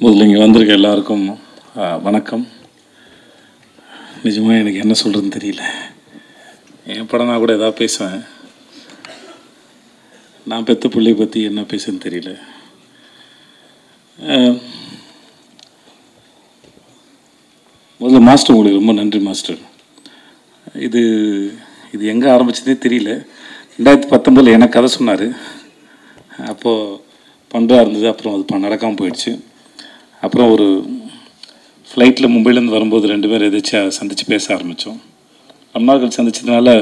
முதல்ல இங்கே வந்திருக்க எல்லாருக்கும் வணக்கம். நிஜமாக எனக்கு என்ன சொல்கிறதுன்னு தெரியல. என் படம் நான் கூட எதாவது பேசுவேன். நான் பெற்ற பிள்ளையை பற்றி என்ன பேசுன்னு தெரியல. முதல்ல மாஸ்டர், உங்களுக்கு ரொம்ப நன்றி மாஸ்டர். இது எங்கே ஆரம்பிச்சதே தெரியல. 2019 எனக்கு கதை சொன்னார். அப்போது பண்ணுறா இருந்தது. அப்புறம் அது நடக்காமல் போயிடுச்சு. அப்புறம் ஒரு ஃப்ளைட்டில் மும்பையிலேருந்து வரும்போது 2 பேர் எதாச்சும் சந்தித்து பேச ஆரம்பித்தோம். ரொம்ப நாட்கள் சந்திச்சதுனால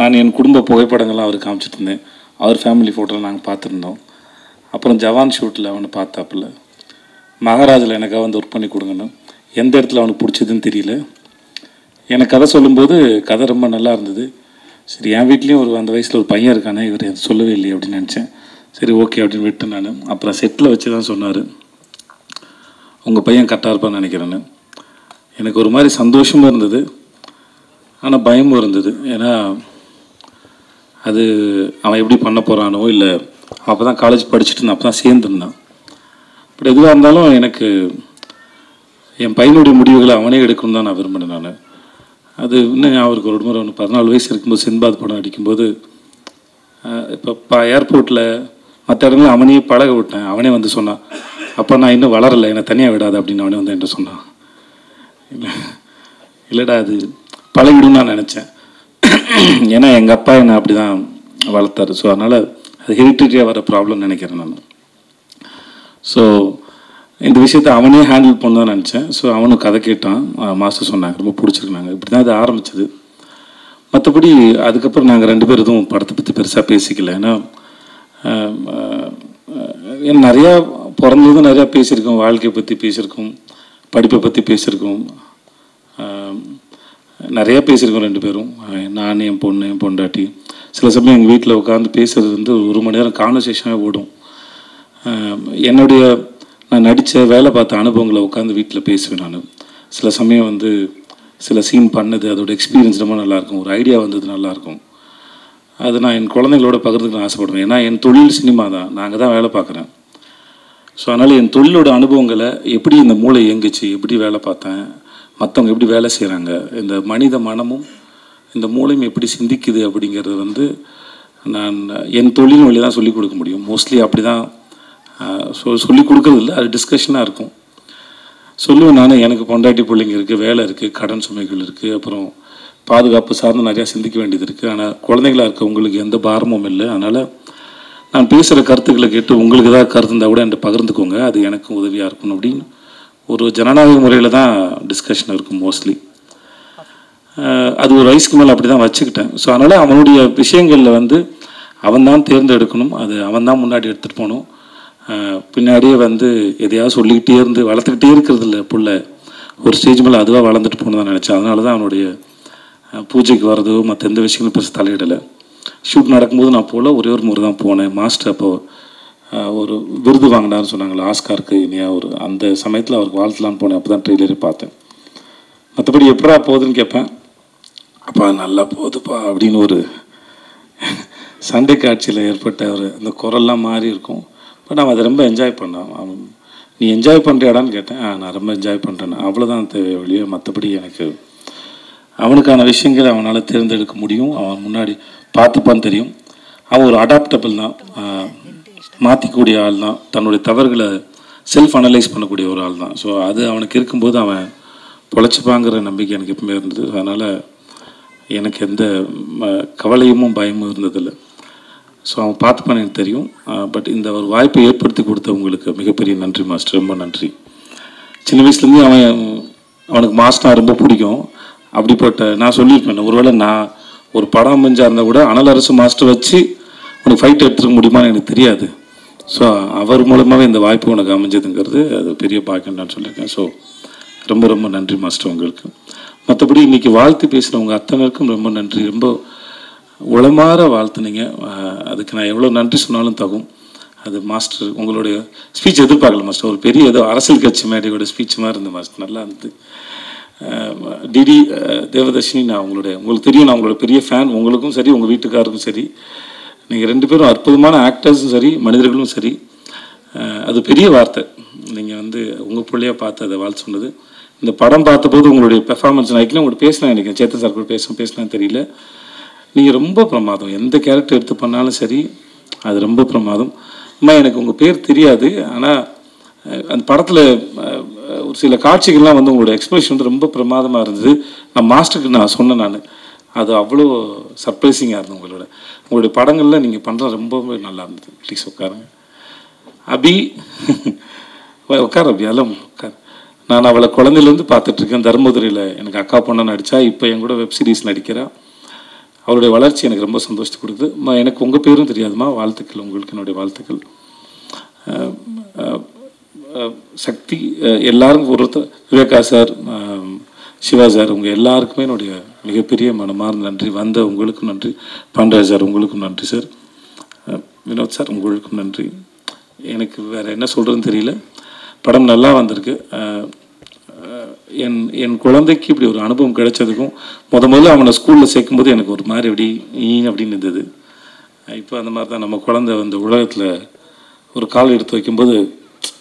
நான் என் குடும்ப புகைப்படங்கள்லாம் அவருக்கு காமிச்சிட்டு இருந்தேன். அவர் ஃபேமிலி ஃபோட்டோலாம் நாங்கள் பார்த்துருந்தோம். அப்புறம் ஜவான் ஷூட்டில் அவனை பார்த்தாப்புல. மகாராஜில் எனக்காக வந்து ஒர்க் பண்ணி கொடுங்கன்னு. எந்த இடத்துல அவனுக்கு பிடிச்சதுன்னு தெரியல. எனக்கு கதை சொல்லும்போது கதை ரொம்ப நல்லா இருந்தது. சரி, என் வீட்லேயும் அந்த வயசில் ஒரு பையன் இருக்கானே, இவர் எது சொல்லவே இல்லையே அப்படின்னு நினச்சேன். சரி, ஓகே அப்படின்னு விட்டு நான் அப்புறம் செட்டில் வச்சு தான் சொன்னார், உங்கள் பையன் கரெக்டாக இருப்பான்னு நினைக்கிறேன்னு. எனக்கு ஒரு மாதிரி சந்தோஷமும் இருந்தது, ஆனால் பயமும் இருந்தது. ஏன்னா அது அவன் எப்படி பண்ண போகிறானோ, இல்லை அப்போ தான் காலேஜ் படிச்சுட்டு இருந்தான், அப்போ தான் சேர்ந்துருந்தான். பட் எதுவாக இருந்தாலும் எனக்கு என் பையனுடைய முடிவுகளை அவனே எடுக்கணும் தான் நான் விரும்பினேன். நான் அது இன்னும் அவருக்கு ஒரு முறை 14 வயசு இருக்கும்போது சின்பாத் படம் அடிக்கும்போது, இப்போ ஏர்போர்ட்டில் மற்ற இடங்களில் அவனையே பழக விட்டேன். அவனே வந்து சொன்னான், அப்போ நான் இன்னும் வளரலை, என்னை தனியாக விடாது அப்படின்னு அவனே வந்து என்கிட்ட சொன்னான். இல்லைடா, அது பழகிடும் நான் நினச்சேன். ஏன்னா எங்கள் அப்பா என்னை அப்படி தான் வளர்த்தாரு. ஸோ அதனால் அது ஹெரிட்டரியாக வர ப்ராப்ளம் நினைக்கிறேன் நான். ஸோ இந்த விஷயத்தை அவனே ஹேண்டில் பண்ண தான் நினச்சேன். ஸோ அவனும் கதை கேட்டான், மாஸ்டர் சொன்னாங்க, ரொம்ப பிடிச்சிருக்குனாங்க. இப்படி தான் இது ஆரம்பிச்சது. மற்றபடி அதுக்கப்புறம் நாங்கள் 2 பேர் எதுவும் படத்தை பற்றி பெருசாக பேசிக்கல. ஏன்னா நிறையா பிறந்ததும் நிறையா பேசியிருக்கோம், வாழ்க்கையை பற்றி பேசியிருக்கோம், படிப்பை பற்றி பேசியிருக்கோம், நிறையா பேசியிருக்கோம் 2 பேரும். நான், என் பொண்ணு, என் பொண்டாட்டி. சில சமயம் எங்கள் வீட்டில் உட்காந்து பேசுகிறது வந்து 1 மணி நேரம் கான்வர்சேஷனாக ஓடும். நான் நடித்த வேலை பார்த்த அனுபவங்களை உட்காந்து வீட்டில் பேசுவேன் நான். சில சமயம் வந்து சில சீன் பண்ணது, அதோட எக்ஸ்பீரியன்ஸ் ரொம்ப நல்லாயிருக்கும், ஒரு ஐடியா வந்தது நல்லாயிருக்கும். அது நான் என் குழந்தைங்களோட பகிர்ந்துக்க நான் ஆசைப்படுவேன். ஏன்னா என் தொழில் சினிமா தான், நான் அங்கே தான் வேலை பார்க்குறேன். ஸோ அதனால் என் தொழிலோட அனுபவங்களை, எப்படி இந்த மூளை இயங்குச்சு, எப்படி வேலை பார்த்தேன், மற்றவங்க எப்படி வேலை செய்கிறாங்க, இந்த மனித மனமும் இந்த மூளையும் எப்படி சிந்திக்குது அப்படிங்கிறது வந்து நான் என் தொழில் வழி தான் சொல்லிக் கொடுக்க முடியும். மோஸ்ட்லி அப்படி தான் சொல்லிக் கொடுக்குறது இல்லை, அது டிஸ்கஷனாக இருக்கும். சொல்லுவேன் நான், எனக்கு பொண்டாட்டி பிள்ளைங்க இருக்குது, வேலை இருக்குது, கடன் சுமைகள் இருக்குது, அப்புறம் பாதுகாப்பு சார்ந்து நிறையா சிந்திக்க வேண்டியது இருக்குது. ஆனால் குழந்தைகளாக இருக்க உங்களுக்கு எந்த பாரமும் இல்லை. அதனால் நான் பேசுகிற கருத்துக்களை கேட்டு உங்களுக்கு ஏதாவது கருத்து இருந்தால் கூட என்கிட்ட பகிர்ந்துக்கோங்க, அது எனக்கும் உதவியாக இருக்கணும் அப்படின்னு ஒரு ஜனநாயக முறையில் தான் டிஸ்கஷன் இருக்கும் மோஸ்ட்லி. அது ஒரு வயசுக்கு மேலே அப்படி தான் வச்சுக்கிட்டேன். ஸோ அதனால் அவனுடைய விஷயங்களில் வந்து அவன் தான் தேர்ந்தெடுக்கணும், அது அவன் தான் முன்னாடி எடுத்துகிட்டு போகணும். பின்னாடியே வந்து எதையாவது சொல்லிக்கிட்டே இருந்து வளர்த்துக்கிட்டே இருக்கிறது இல்லை. புள்ள ஒரு ஸ்டேஜ் மேலே அதுவாக வளர்ந்துட்டு போகணும் தான் நினச்சேன். அதனால தான் அவனுடைய பூஜைக்கு வர்றதோ மற்ற எந்த விஷயங்களும் பெருசு தலையிடலை. ஷூட் நடக்கும்போது நான் போல ஒரே ஒரு முறை தான் போனேன். மாஸ்டர் அப்போது ஒரு விருது வாங்கினார்னு சொன்னாங்களே, ஆஸ்காருக்கு இனியா, அந்த சமயத்தில் அவருக்கு வாழ்த்தலான்னு போனேன். அப்போ தான் ட்ரெய்லரே பார்த்தேன். மற்றபடி எப்படா போகுதுன்னு கேட்பேன். அப்பா நல்லா போகுதுப்பா அப்படின்னு ஒரு சண்டை காட்சியில் ஏற்பட்ட அந்த குரல்லாம் மாறி இருக்கும். பட் அவன் அதை ரொம்ப என்ஜாய் பண்ணான். அவன், நீ என்ஜாய் பண்ணுறியாடான்னு கேட்டேன். நான் ரொம்ப என்ஜாய் பண்ணுறேன், அவ்வளோதான் தேவை வழியே. மற்றபடி எனக்கு அவனுக்கான விஷயங்களை அவனால் தேர்ந்தெடுக்க முடியும். அவன் முன்னாடி பார்த்துப்பான்னு தெரியும். அவன் ஒரு அடாப்டபிள் தான், மாற்றிக்கூடிய ஆள் தான், தன்னுடைய தவறுகளை செல்ஃப் அனலைஸ் பண்ணக்கூடிய ஒரு ஆள் தான். ஸோ அது அவனுக்கு இருக்கும்போது அவன் பொழைச்சிப்பாங்கிற நம்பிக்கை எனக்கு எப்பவுமே இருந்தது. அதனால் எனக்கு எந்த கவலையும் பயமும் இருந்ததில்லை. ஸோ அவன் பார்த்துப்பான்னு எனக்கு தெரியும். பட் இந்த ஒரு வாய்ப்பை ஏற்படுத்தி கொடுத்த உங்களுக்கு மிகப்பெரிய நன்றி மாஸ்டர், ரொம்ப நன்றி. சின்ன வயசுலேருந்து அவனுக்கு மாஸ்டர் ரொம்ப பிடிக்கும். அப்படிப்பட்ட நான் சொல்லியிருப்பேன், ஒருவேளை நான் ஒரு படம் அமைஞ்சாக இருந்தால் கூட அனல் அரசு மாஸ்டர் வச்சு உனக்கு ஃபைட் எடுத்துக்க முடியுமான்னு எனக்கு தெரியாது. ஸோ அவர் மூலமாகவே இந்த வாய்ப்பு உனக்கு அமைஞ்சதுங்கிறது அது பெரிய பாக்கியம் நான் சொல்லியிருக்கேன். ஸோ ரொம்ப ரொம்ப நன்றி மாஸ்டர் உங்களுக்கு. மற்றபடி இன்றைக்கி வாழ்த்து பேசுகிறவங்க அத்தனைக்கும் ரொம்ப நன்றி. ரொம்ப உளமாற வாழ்த்துனீங்க. அதுக்கு நான் எவ்வளோ நன்றி சொன்னாலும் தகும். அது மாஸ்டர் உங்களுடைய ஸ்பீச் எதிர்பார்க்கல மாஸ்டர். ஒரு பெரிய ஏதோ அரசியல் கட்சி மேடையோட ஸ்பீச் மாதிரி இருந்தது மாஸ்டர், நல்லா இருந்தது. டிடி தேவதர்ஷினி, நான் உங்களுக்கு தெரியும், நான் உங்களோட பெரிய ஃபேன். உங்களுக்கும் சரி, உங்கள் வீட்டுக்காருக்கும் சரி, நீங்கள் 2 பேரும் அற்புதமான ஆக்டர்ஸும் சரி, மனிதர்களும் சரி. அது பெரிய வார்த்தை. நீங்கள் வந்து உங்கள் பிள்ளையாக பார்த்து அதை வாழ் சொன்னது. இந்த படம் பார்த்தபோது உங்களுடைய பெர்ஃபார்மன்ஸ் நான் உங்கள்கிட்ட பேசினேன், எனக்கு சேத்தன் சார் கூட பேசினான்னு தெரியல. நீங்கள் ரொம்ப பிரமாதம், எந்த கேரக்டர் எடுத்து பண்ணாலும் சரி அது ரொம்ப பிரமாதம். அம்மா எனக்கு உங்கள் பேர் தெரியாது, ஆனால் அந்த படத்தில் ஒரு சில காட்சிகள்லாம் வந்து உங்களோட எக்ஸ்பிரஷன் வந்து ரொம்ப பிரமாதமாக இருந்தது. நான் மாஸ்டருக்கு நான் சொன்னேன், அது அவ்வளோ சர்ப்ரைசிங்காக இருந்தது. உங்களுடைய படங்களில் நீங்கள் பண்ணுறது ரொம்பவே நல்லா இருந்தது. ப்ளீஸ் உட்காருங்க. அபி உட்கார் அபி, அதெல்லாம் உட்கார். நான் அவளை குழந்தையிலேருந்து பார்த்துட்ருக்கேன். தர்மபுரியில் எனக்கு அக்கா பொண்ணை நடித்தா, இப்போ என் கூட வெப் சீரிஸ் நடிக்கிறா. அவருடைய வளர்ச்சி எனக்கு ரொம்ப சந்தோஷத்தை கொடுக்குது. எனக்கு உங்கள் பேரும் தெரியாதுமா, வாழ்த்துக்கள், உங்களுக்கு என்னுடைய வாழ்த்துக்கள். சக்தி எல்லாரும் ஒருத்தர், விவேகா சார், சிவா சார், உங்கள் எல்லாருக்குமே என்னுடைய மிகப்பெரிய மனமார்ந்த நன்றி. வந்த உங்களுக்கும் நன்றி. பாண்டராஜ் சார் உங்களுக்கும் நன்றி சார். வினோத் சார் உங்களுக்கும் நன்றி. எனக்கு வேறு என்ன சொல்கிறதுன்னு தெரியல. படம் நல்லா வந்திருக்கு. என் குழந்தைக்கு இப்படி ஒரு அனுபவம் கிடைச்சதுக்கும் முதல்ல அவனை ஸ்கூலில் சேர்க்கும்போது எனக்கு ஒரு மாதிரி அப்படின்னு இருந்தது. இப்போ அந்த மாதிரி தான் நம்ம குழந்தை வந்து உலகத்தில் ஒரு கால் எடுத்து வைக்கும்போது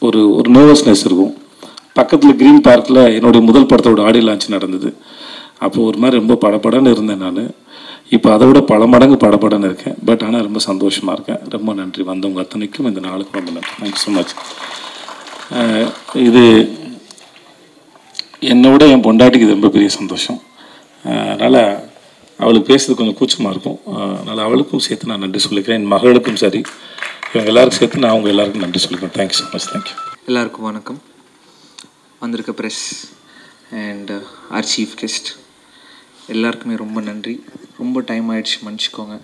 ஒரு நர்வஸ்னஸ் இருக்கும். பக்கத்தில் க்ரீன் பார்க்கில் என்னுடைய முதல் படத்தோட ஆடியோ லான்ச் நடந்தது. அப்போது ஒரு மாதிரி ரொம்ப படபடன்னு இருந்தேன் நான். இப்போ அதை விட பல மடங்கு படபடன்னு இருக்கேன். பட் ஆனால் ரொம்ப சந்தோஷமாக இருக்கேன். ரொம்ப நன்றி வந்தவங்க அத்தனைக்கும், இந்த நாளுக்கு ரொம்ப நன்றி. Thank you so much. இது என்னோட என் பொண்டாட்டிக்கு இது ரொம்ப பெரிய சந்தோஷம். அதனால் அவளுக்கு பேசுறது கொஞ்சம் கூச்சமாக இருக்கும். அதனால் அவளுக்கும் சேர்த்து நான் நன்றி சொல்லிக்கிறேன். என் மகளுக்கும் சரி, இவங்க எல்லாருக்கும் சேர்த்து நான் அவங்க எல்லாருக்கும் நன்றி சொல்லிக்கிறேன். Thank you so much. தேங்க்யூ. எல்லாருக்கும் வணக்கம். வந்திருக்க press and our chief guest எல்லாருக்குமே ரொம்ப நன்றி. ரொம்ப டைம் ஆகிடுச்சு, மன்னிச்சிக்கோங்க.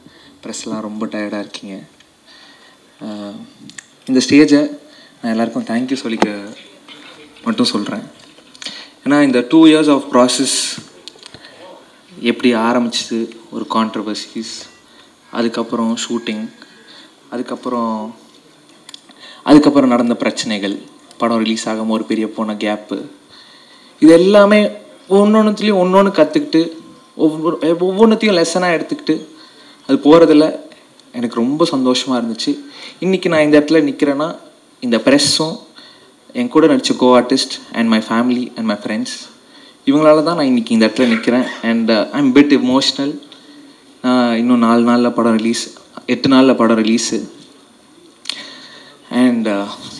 ப்ரெஸ்லாம் ரொம்ப டயர்டாக இருக்கீங்க. இந்த ஸ்டேஜை நான் எல்லாருக்கும் தேங்க்யூ சொல்லிக்க மட்டும் சொல்கிறேன். ஏன்னா இந்த 2 years ஆஃப் ப்ராசஸ் எப்படி ஆரம்பிச்சிது, ஒரு கான்ட்ரவர்சிஸ், அதுக்கப்புறம் ஷூட்டிங், அதுக்கப்புறம் நடந்த பிரச்சனைகள், படம் ரிலீஸ் ஆகாமல் ஒரு பெரிய போன கேப்பு, இது எல்லாமே ஒவ்வொன்றுத்துலேயும் ஒன்று கற்றுக்கிட்டு ஒவ்வொன்றுத்தையும் லெசனாக எடுத்துக்கிட்டு அது போகிறதில் எனக்கு ரொம்ப சந்தோஷமாக இருந்துச்சு. இன்றைக்கி நான் இந்த இடத்துல நிற்கிறேன்னா இந்த ப்ரெஸ்ஸும் என் கூட நடித்த co artist and my family and my friends இவங்களால தான் நான் இன்றைக்கி இந்த இடத்துல நிற்கிறேன். And I am bit emotional. இன்னும் 4 நாளில் படம் ரிலீஸ், 8 நாளில் படம் ரிலீஸு. அண்ட்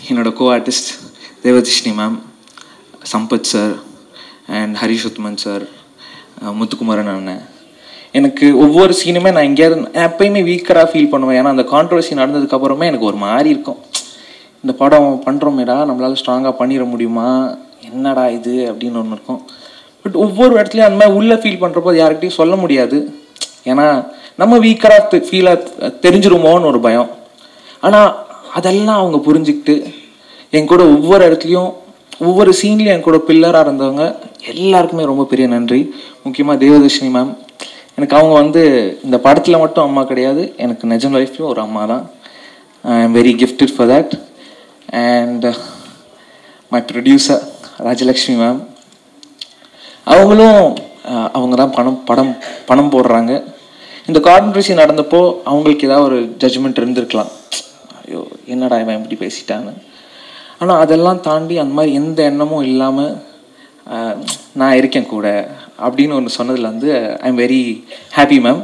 என்னோடய co artist Devadharshini ma'am, Sampath sir and Harish Uthaman sir, Muthukumaran அண்ணன், எனக்கு ஒவ்வொரு சீனுமே நான் எங்கேயாவது எப்பயுமே வீக்கராக ஃபீல் பண்ணுவேன். ஏன்னா அந்த கான்ட்ரவர்சி நடந்ததுக்கப்புறமே எனக்கு ஒரு மாதிரி இருக்கும், இந்த படம் பண்ணுறோமேடா நம்மளால் ஸ்ட்ராங்காக பண்ணிட முடியுமா, என்னடா இது அப்படின்னு ஒன்று இருக்கும். பட் ஒவ்வொரு இடத்துலையும் அந்த மாதிரி உள்ளே ஃபீல் பண்ணுறப்போ யார்கிட்டையும் சொல்ல முடியாது. ஏன்னா நம்ம வீக்கராக ஃபீலாக தெரிஞ்சிருமோன்னு ஒரு பயம். ஆனால் அதெல்லாம் அவங்க புரிஞ்சுக்கிட்டு என் கூட ஒவ்வொரு இடத்துலையும் ஒவ்வொரு சீன்லேயும் என் கூட பில்லராக இருந்தவங்க எல்லாருக்குமே ரொம்ப பெரிய நன்றி. முக்கியமாக தேவதர்ஷினி மேம், எனக்கு அவங்க வந்து இந்த படத்தில் மட்டும் அம்மா கிடையாது, எனக்கு நிஜம் லைஃப்லையும் ஒரு அம்மா தான். ஐ am very gifted for that. And my producer Rajalakshmi ma'am, அவங்க தான் பணம் போடுறாங்க. இந்த கான்ட்ரவர்சி நடந்தப்போ அவங்களுக்கு ஏதாவது ஒரு ஜட்ஜ்மெண்ட் இருந்திருக்கலாம், ஐயோ என்னடா இவன் இப்படி பேசிட்டான்னு. ஆனால் அதெல்லாம் தாண்டி அந்த மாதிரி எந்த எண்ணமும் இல்லாமல் நான் இருக்கேன் கூட அப்படின்னு ஒன்று சொன்னதில் வந்து I am very happy ma'am.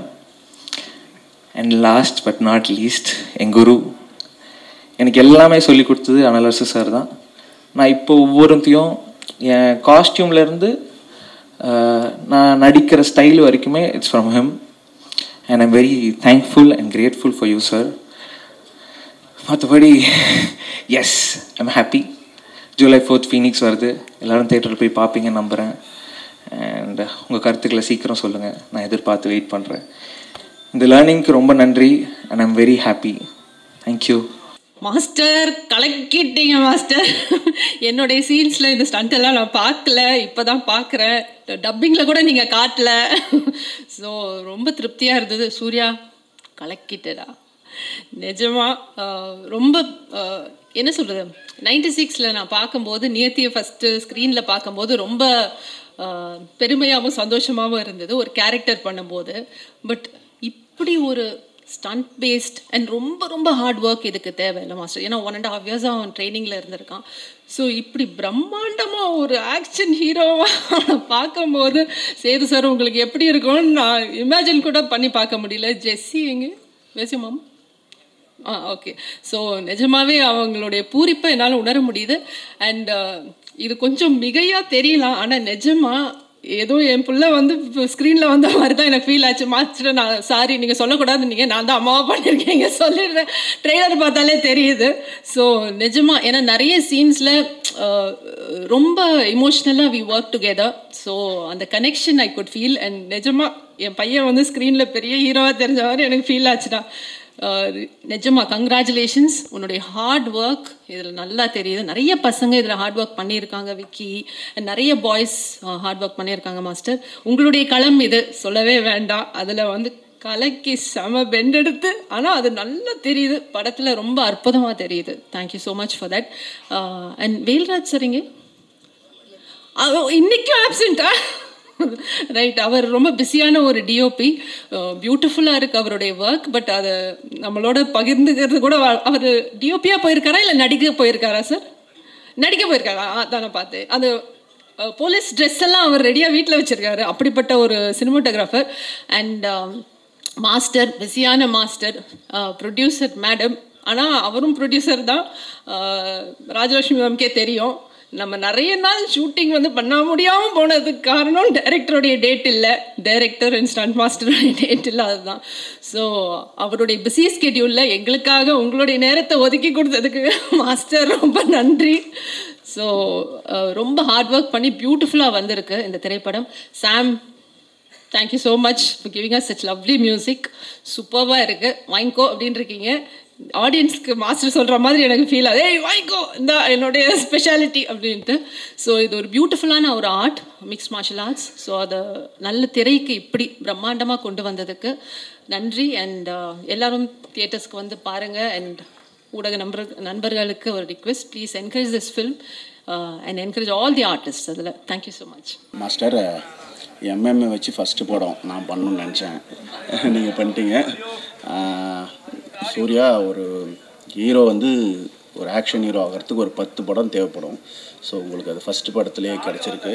And last but not least, என் குரு எனக்கு எல்லாமே சொல்லி கொடுத்தது அனலரசு சார் தான். நான் இப்போ ஒவ்வொருத்தையும் என் காஸ்டியூம்லேருந்து நான் நடிக்கிற ஸ்டைல் வரைக்குமே it's from him. And I'm very thankful and grateful for you sir. மற்றபடி yes I'm happy. July 4th Phoenix வருது, எல்லோரும் தேட்டரில் போய் பார்ப்பீங்கன்னு நம்புகிறேன். அண்ட் உங்கள் கருத்துக்களை சீக்கிரம் சொல்லுங்கள், நான் எதிர்பார்த்து வெயிட் பண்ணுறேன். இந்த லேர்னிங்க்கு ரொம்ப நன்றி and I'm very happy. Thank you master. கலக்கிட்டீங்க மாஸ்டர். என்னுடைய சீன்ஸில் இந்த ஸ்டண்டெல்லாம் நான் பார்க்கல, இப்போ தான் பார்க்குறேன். டப்பிங்கில் கூட நீங்கள் காட்டல. ஸோ ரொம்ப திருப்தியாக இருந்தது. சூர்யா கலக்கிட்டடா நிஜமா. ரொம்ப என்ன சொல்கிறது, 96ல் நான் பார்க்கும்போது நியத்தியை ஃபஸ்ட்டு ஸ்க்ரீனில் பார்க்கும்போது ரொம்ப பெருமையாகவும் சந்தோஷமாகவும் இருந்தது ஒரு கேரக்டர் பண்ணும்போது. பட் இப்படி ஒரு ஸ்டண்ட் பேஸ்ட் அண்ட் ரொம்ப ரொம்ப ஹார்ட் ஒர்க் இதுக்கு தேவையில்லை மாஸ்டர். ஏன்னா 1.5 years அவன் ட்ரைனிங்கில் இருந்திருக்கான். ஸோ இப்படி பிரம்மாண்டமாக ஒரு ஆக்ஷன் ஹீரோவாக பார்க்கும்போது சேது சார் உங்களுக்கு எப்படி இருக்கும்னு நான் இமேஜின் கூட பண்ணி பார்க்க முடியல. ஜெஸ்ஸி எங்கே பேசி மாமா? ஓகே. ஸோ நிஜமாவே அவங்களுடைய பூரிப்பை என்னால் உணர முடியுது. அண்ட் இது கொஞ்சம் மிகையாக தெரியலாம், ஆனால் நிஜமாக ஏதோ என் பிள்ளை வந்து ஸ்க்ரீனில் வந்த மாதிரி தான் எனக்கு ஃபீல் ஆச்சு. மாஸ்டர் நான் சாரி, நீங்கள் சொல்லக்கூடாது, நீங்கள் நான் தான் அம்மாவை பண்ணியிருக்கீங்க சொல்லிடுறேன். ட்ரெய்லர் பார்த்தாலே தெரியுது. ஸோ நிஜமாக ஏன்னா நிறைய சீன்ஸில் ரொம்ப இமோஷ்னலாக வி ஒர்க் டுகெதர். ஸோ அந்த connection I could feel. And நிஜமாக என் பையன் வந்து ஸ்க்ரீனில் பெரிய ஹீரோவாக தெரிஞ்ச மாதிரி எனக்கு ஃபீல் ஆச்சுடா. நிஜமா கங்க்ராச்சுலேஷன்ஸ். உன்னுடைய ஹார்ட் ஒர்க் இதில் நல்லா தெரியுது. நிறைய பசங்க இதில் ஹார்ட் ஒர்க் பண்ணியிருக்காங்க, விக்கி, நிறைய பாய்ஸ் ஹார்ட் ஒர்க் பண்ணியிருக்காங்க மாஸ்டர். உங்களுடைய களம் இது, சொல்லவே வேண்டாம். அதில் வந்து கலைக்கு செம பெண்டெடுத்து, ஆனால் அது நல்லா தெரியுது படத்தில், ரொம்ப அற்புதமாக தெரியுது. Thank you so much for that. And Velraj சரிங்க இன்னைக்கும் ஆப்சென்ட்டா? ரைட், அவர் ரொம்ப பிஸியான ஒரு டிஓபி. பியூட்டிஃபுல்லாக இருக்குது அவருடைய ஒர்க். பட் அதை நம்மளோட பகிர்ந்துக்கிறது கூட, அவர் டிஓபியாக போயிருக்காரா இல்லை நடிக்க போயிருக்காரா சார்? நடிக்க போயிருக்காரா? தானே பார்த்தேன். அது போலீஸ் ட்ரெஸ் எல்லாம் அவர் ரெடியாக வீட்டில் வச்சுருக்காரு. அப்படிப்பட்ட ஒரு சினிமாட்டோகிராஃபர். அண்ட் மாஸ்டர், பிஸியான மாஸ்டர், ப்ரொடியூசர் மேடம். ஆனால் அவரும் ப்ரொடியூசர் தான். ராஜலட்சுமி மேம்கே தெரியும். நம்ம நிறைய நாள் ஷூட்டிங் வந்து பண்ண முடியாமல் போனதுக்கு காரணம் டைரக்டருடைய டேட் இல்லை, டைரக்டர் அண்ட் ஸ்டண்ட் மாஸ்டருடைய டேட் இல்லை, அதுதான். ஸோ அவருடைய பிஸி ஸ்கெடியூலில் எங்களுக்காக உங்களுடைய நேரத்தை ஒதுக்கி கொடுத்ததுக்கு மாஸ்டர் ரொம்ப நன்றி. ஸோ ரொம்ப ஹார்ட் ஒர்க் பண்ணி பியூட்டிஃபுல்லாக வந்திருக்கு இந்த திரைப்படம். Sam, thank you so much for giving us such lovely music. சூப்பராக இருக்குது, வாங்கிக்கோ அப்படின்னு இருக்கீங்க. ஆடியன்ஸ்க்கு மாஸ்டர் சொல்கிற மாதிரி எனக்கு ஃபீல் ஆகுது, ஏய் வாங்கிக்கோ இந்த என்னுடைய ஸ்பெஷாலிட்டி அப்படின்ட்டு. ஸோ இது ஒரு பியூட்டிஃபுல்லான ஒரு art, mix martial arts. So அதை நல்ல திரைக்கு இப்படி பிரம்மாண்டமாக கொண்டு வந்ததுக்கு நன்றி. அண்ட் எல்லாரும் தியேட்டர்ஸ்க்கு வந்து பாருங்கள். அண்ட் ஊடக நண்பர்களுக்கு ஒரு request, please encourage this film and encourage all the artist அதில். Thank you so much master. MMA வச்சு ஃபஸ்ட்டு படம் நான் பண்ணணும்னு நினச்சேன், நீங்கள் பண்ணிட்டீங்க. சூர்யா ஒரு ஹீரோ வந்து ஒரு ஆக்ஷன் ஹீரோ ஆகிறதுக்கு ஒரு 10 படம் தேவைப்படும். ஸோ உங்களுக்கு அது ஃபஸ்ட்டு படத்துலேயே கிடச்சிருக்கு.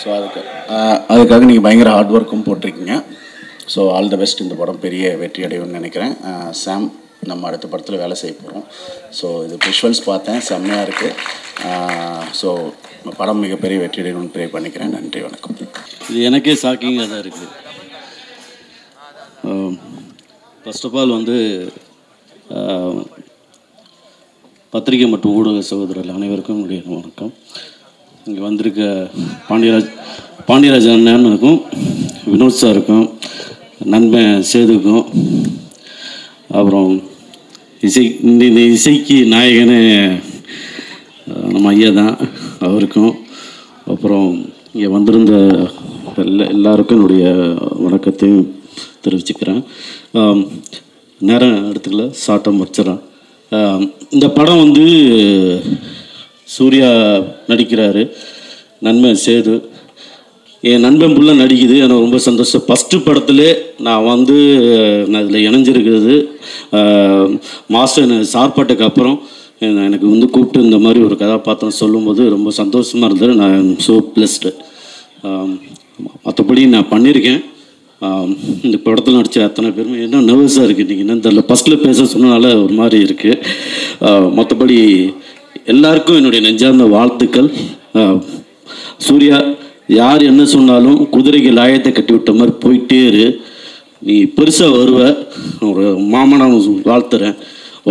ஸோ அதுக்காக நீங்கள் பயங்கர ஹார்ட் ஒர்க்கும் போட்டிருக்கீங்க. So all the best. இந்த படம் பெரிய வெற்றி அடையும்னு நினைக்கிறேன். சாம், நம்ம அடுத்த படத்தில் வேலை செய்ய போகிறோம். ஸோ இது விஷுவல்ஸ் பார்த்தேன், செம்மையாக இருக்குது. ஸோ படம் மிகப்பெரிய வெற்றி அடையணும்னு ப்ரே பண்ணிக்கிறேன். நன்றி, வணக்கம். இது எனக்கே ஷாக்கிங்காக தான் இருக்குது. ஃபர்ஸ்ட் ஆஃப் ஆல் வந்து பத்திரிகை மற்றும் ஊடக சகோதரர்கள் அனைவருக்கும் என்னுடைய வணக்கம். இங்கே வந்திருக்க பாண்டியராஜ் அண்ணனுக்கும், வினோத் சாருக்கும், நண்பன் சேதுக்கும், அப்புறம் இந்த இசைக்கு நாயகனே நம்ம ஐயா தான், அவருக்கும், அப்புறம் இங்கே வந்திருந்த எல்லாருக்கும் என்னுடைய வணக்கத்தையும் தெரிவிச்சுக்கிறேன். நேரம் எடுத்துக்கல, ஷார்ட்டாக முடிச்சிடறேன். இந்த படம் வந்து சூர்யா நடிக்கிறாரு, நண்பன் சேது, என் நண்பன் புள்ள நடிக்குது. எனக்கு ரொம்ப சந்தோஷம். ஃபஸ்ட்டு படத்துலே நான் இதில் இணைஞ்சிருக்கிறது. மாஸ்டர் சார்பாட்டுக்கு அப்புறம் எனக்கு வந்து கூப்பிட்டு இந்த மாதிரி ஒரு கதாபாத்திரம் சொல்லும்போது ரொம்ப சந்தோஷமாக இருந்தது. நான் ஸோ பிளஸ்டு. மற்றபடி நான் பண்ணியிருக்கேன். இந்த படத்தில் நடித்த அத்தனை பேருமே என்ன நர்வஸாக இருக்குது, நீங்கள் என்னன்னு தெரியல, ஃபஸ்ட்டில் பேச சொன்னனால ஒரு மாதிரி இருக்குது. மற்றபடி எல்லாருக்கும் என்னுடைய நெஞ்சார்ந்த வாழ்த்துக்கள். சூர்யா, யார் என்ன சொன்னாலும் குதிரைக்கு லாயத்தை கட்டி விட்ட மாதிரி போயிட்டே இரு, நீ பெருசாக வருவ. ஒரு மாமனாக வாழ்த்துறேன்.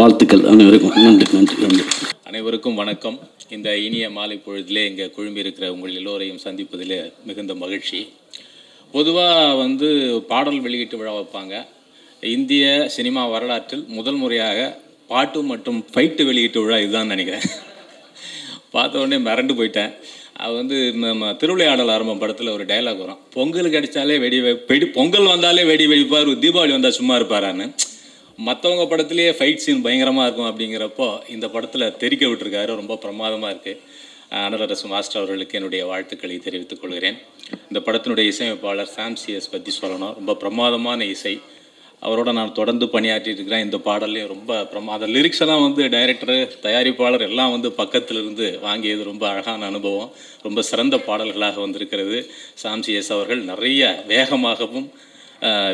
வாழ்த்துக்கள் அனைவருக்கும். நன்றி நன்றி நன்றி. அனைவருக்கும் வணக்கம். இந்த இனிய மாலை பொழுதிலே இங்கே குழும்பி இருக்கிற உங்கள் எல்லோரையும் சந்திப்பதிலே மிகுந்த மகிழ்ச்சி. பொதுவாக பாடல் வெளியீட்டு விழா வைப்பாங்க. இந்திய சினிமா வரலாற்றில் முதல் முறையாக பாட்டு மற்றும் ஃபைட்டு வெளியீட்டு விழா இதுதான் நினைக்கிறேன். பார்த்த உடனே மிரண்டு போயிட்டேன். அது நம்ம திருவிளையாடல் ஆரம்பம் படத்தில் ஒரு டைலாக் வரும், பொங்கலுக்கு அடித்தாலே பொங்கல் வந்தாலே வெடி வெடிப்பார், தீபாவளி வந்தால் சும்மா இருப்பாரான்னு. மற்றவங்க படத்துலேயே ஃபைட் சீன் பயங்கரமாக இருக்கும். அப்படிங்கிறப்போ இந்த படத்தில் தெரிக்க விட்டுருக்காரு. ரொம்ப பிரமாதமாக இருக்குது. அனலரசு மாஸ்டர் அவர்களுக்கு என்னுடைய வாழ்த்துக்களை தெரிவித்துக் கொள்கிறேன். இந்த படத்தினுடைய இசையமைப்பாளர் சாம் சிஎஸ் பற்றி சொல்லணும். ரொம்ப பிரமாதமான இசை. அவரோட நான் தொடர்ந்து பணியாற்றிட்டு இருக்கிறேன். இந்த பாடல்லையும் ரொம்ப அந்த லிரிக்ஸ் எல்லாம் வந்து டைரக்டரு, தயாரிப்பாளர் எல்லாம் வந்து பக்கத்தில் இருந்து வாங்கியது ரொம்ப அழகான அனுபவம். ரொம்ப சிறந்த பாடல்களாக வந்திருக்கிறது. சாம்சிஎஸ் அவர்கள் நிறைய வேகமாகவும்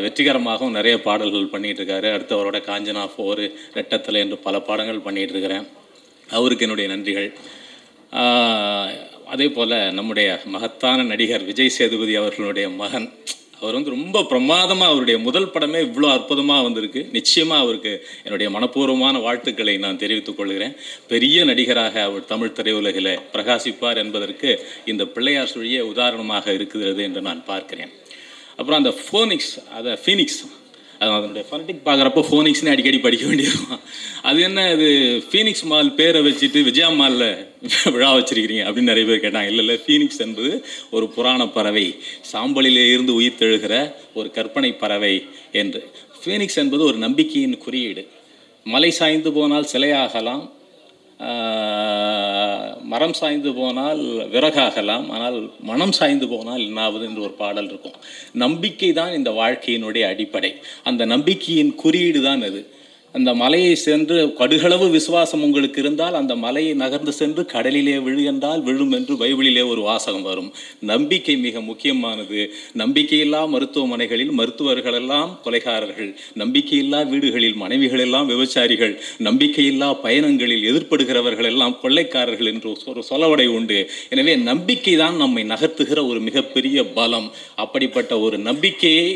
வெற்றிகரமாகவும் நிறைய பாடல்கள் பண்ணிகிட்டு இருக்காரு. அடுத்து அவரோட காஞ்சனா 4, ரெட்டத்தலை என்று பல பாடங்கள் பண்ணிகிட்டு இருக்கிறேன். அவருக்கு என்னுடைய நன்றிகள். அதே போல் நம்முடைய மகத்தான நடிகர் விஜய் சேதுபதி அவர்களுடைய மகன், அவர் வந்து ரொம்ப பிரமாதமாக, அவருடைய முதல் படமே இவ்வளோ அற்புதமாக வந்திருக்கு. நிச்சயமாக அவருக்கு என்னுடைய மனப்பூர்வமான வாழ்த்துக்களை நான் தெரிவித்துக் கொள்கிறேன். பெரிய நடிகராக அவர் தமிழ் திரையுலகில் பிரகாசிப்பார் என்பதற்கு இந்த பிள்ளையார் சுழியே உதாரணமாக இருக்கிறது என்று நான் பார்க்கிறேன். அப்புறம் அந்த ஃபீனிக்ஸ் அதனுடைய ஃபனட்டிக் பார்க்குறப்போ ஃபோனிக்ஸ்னு அடிக்கடி படிக்க வேண்டியிருக்கும். அது என்ன, இது ஃபீனிக்ஸ் மால் பேரை வச்சுட்டு விஜயா மாலில் விழா வச்சிருக்கிறீங்க அப்படின்னு நிறைய பேர் கேட்டாங்க. இல்லை, ஃபீனிக்ஸ் என்பது ஒரு புராண பறவை, சாம்பலிலே இருந்து உயிர் தெழுகிற ஒரு கற்பனை பறவை என்று. ஃபீனிக்ஸ் என்பது ஒரு நம்பிக்கையின் குறியீடு. மலை சாய்ந்து போனால் சிலையாகலாம், மரம் சாய்ந்து போனால் விறகாகலாம், ஆனால் மனம் சாய்ந்து போனால் என்னாவது என்று ஒரு பாடல் இருக்கும். நம்பிக்கை தான் இந்த வாழ்க்கையினுடைய அடிப்படை. அந்த நம்பிக்கையின் குறியீடு தான் அது. அந்த மலையை சென்று கடுகளவு விசுவாசம் உங்களுக்கு இருந்தால் அந்த மலையை நகர்ந்து சென்று கடலிலே விழு என்றால் விழும் என்று பைபிளிலே ஒரு வாசகம் வரும். நம்பிக்கை மிக முக்கியமானது. நம்பிக்கையில்லா மருத்துவமனைகளில் மருத்துவர்களெல்லாம் கொலைகாரர்கள், நம்பிக்கையில்லா வீடுகளில் மனைவிகளெல்லாம் விபச்சாரிகள், நம்பிக்கையில்லா பயணங்களில் எதிர்ப்படுகிறவர்கள் எல்லாம் கொள்ளைக்காரர்கள் என்று ஒரு சொலவடை உண்டு. எனவே நம்பிக்கை தான் நம்மை நகர்த்துகிற ஒரு மிகப்பெரிய பலம். அப்படிப்பட்ட ஒரு நம்பிக்கையை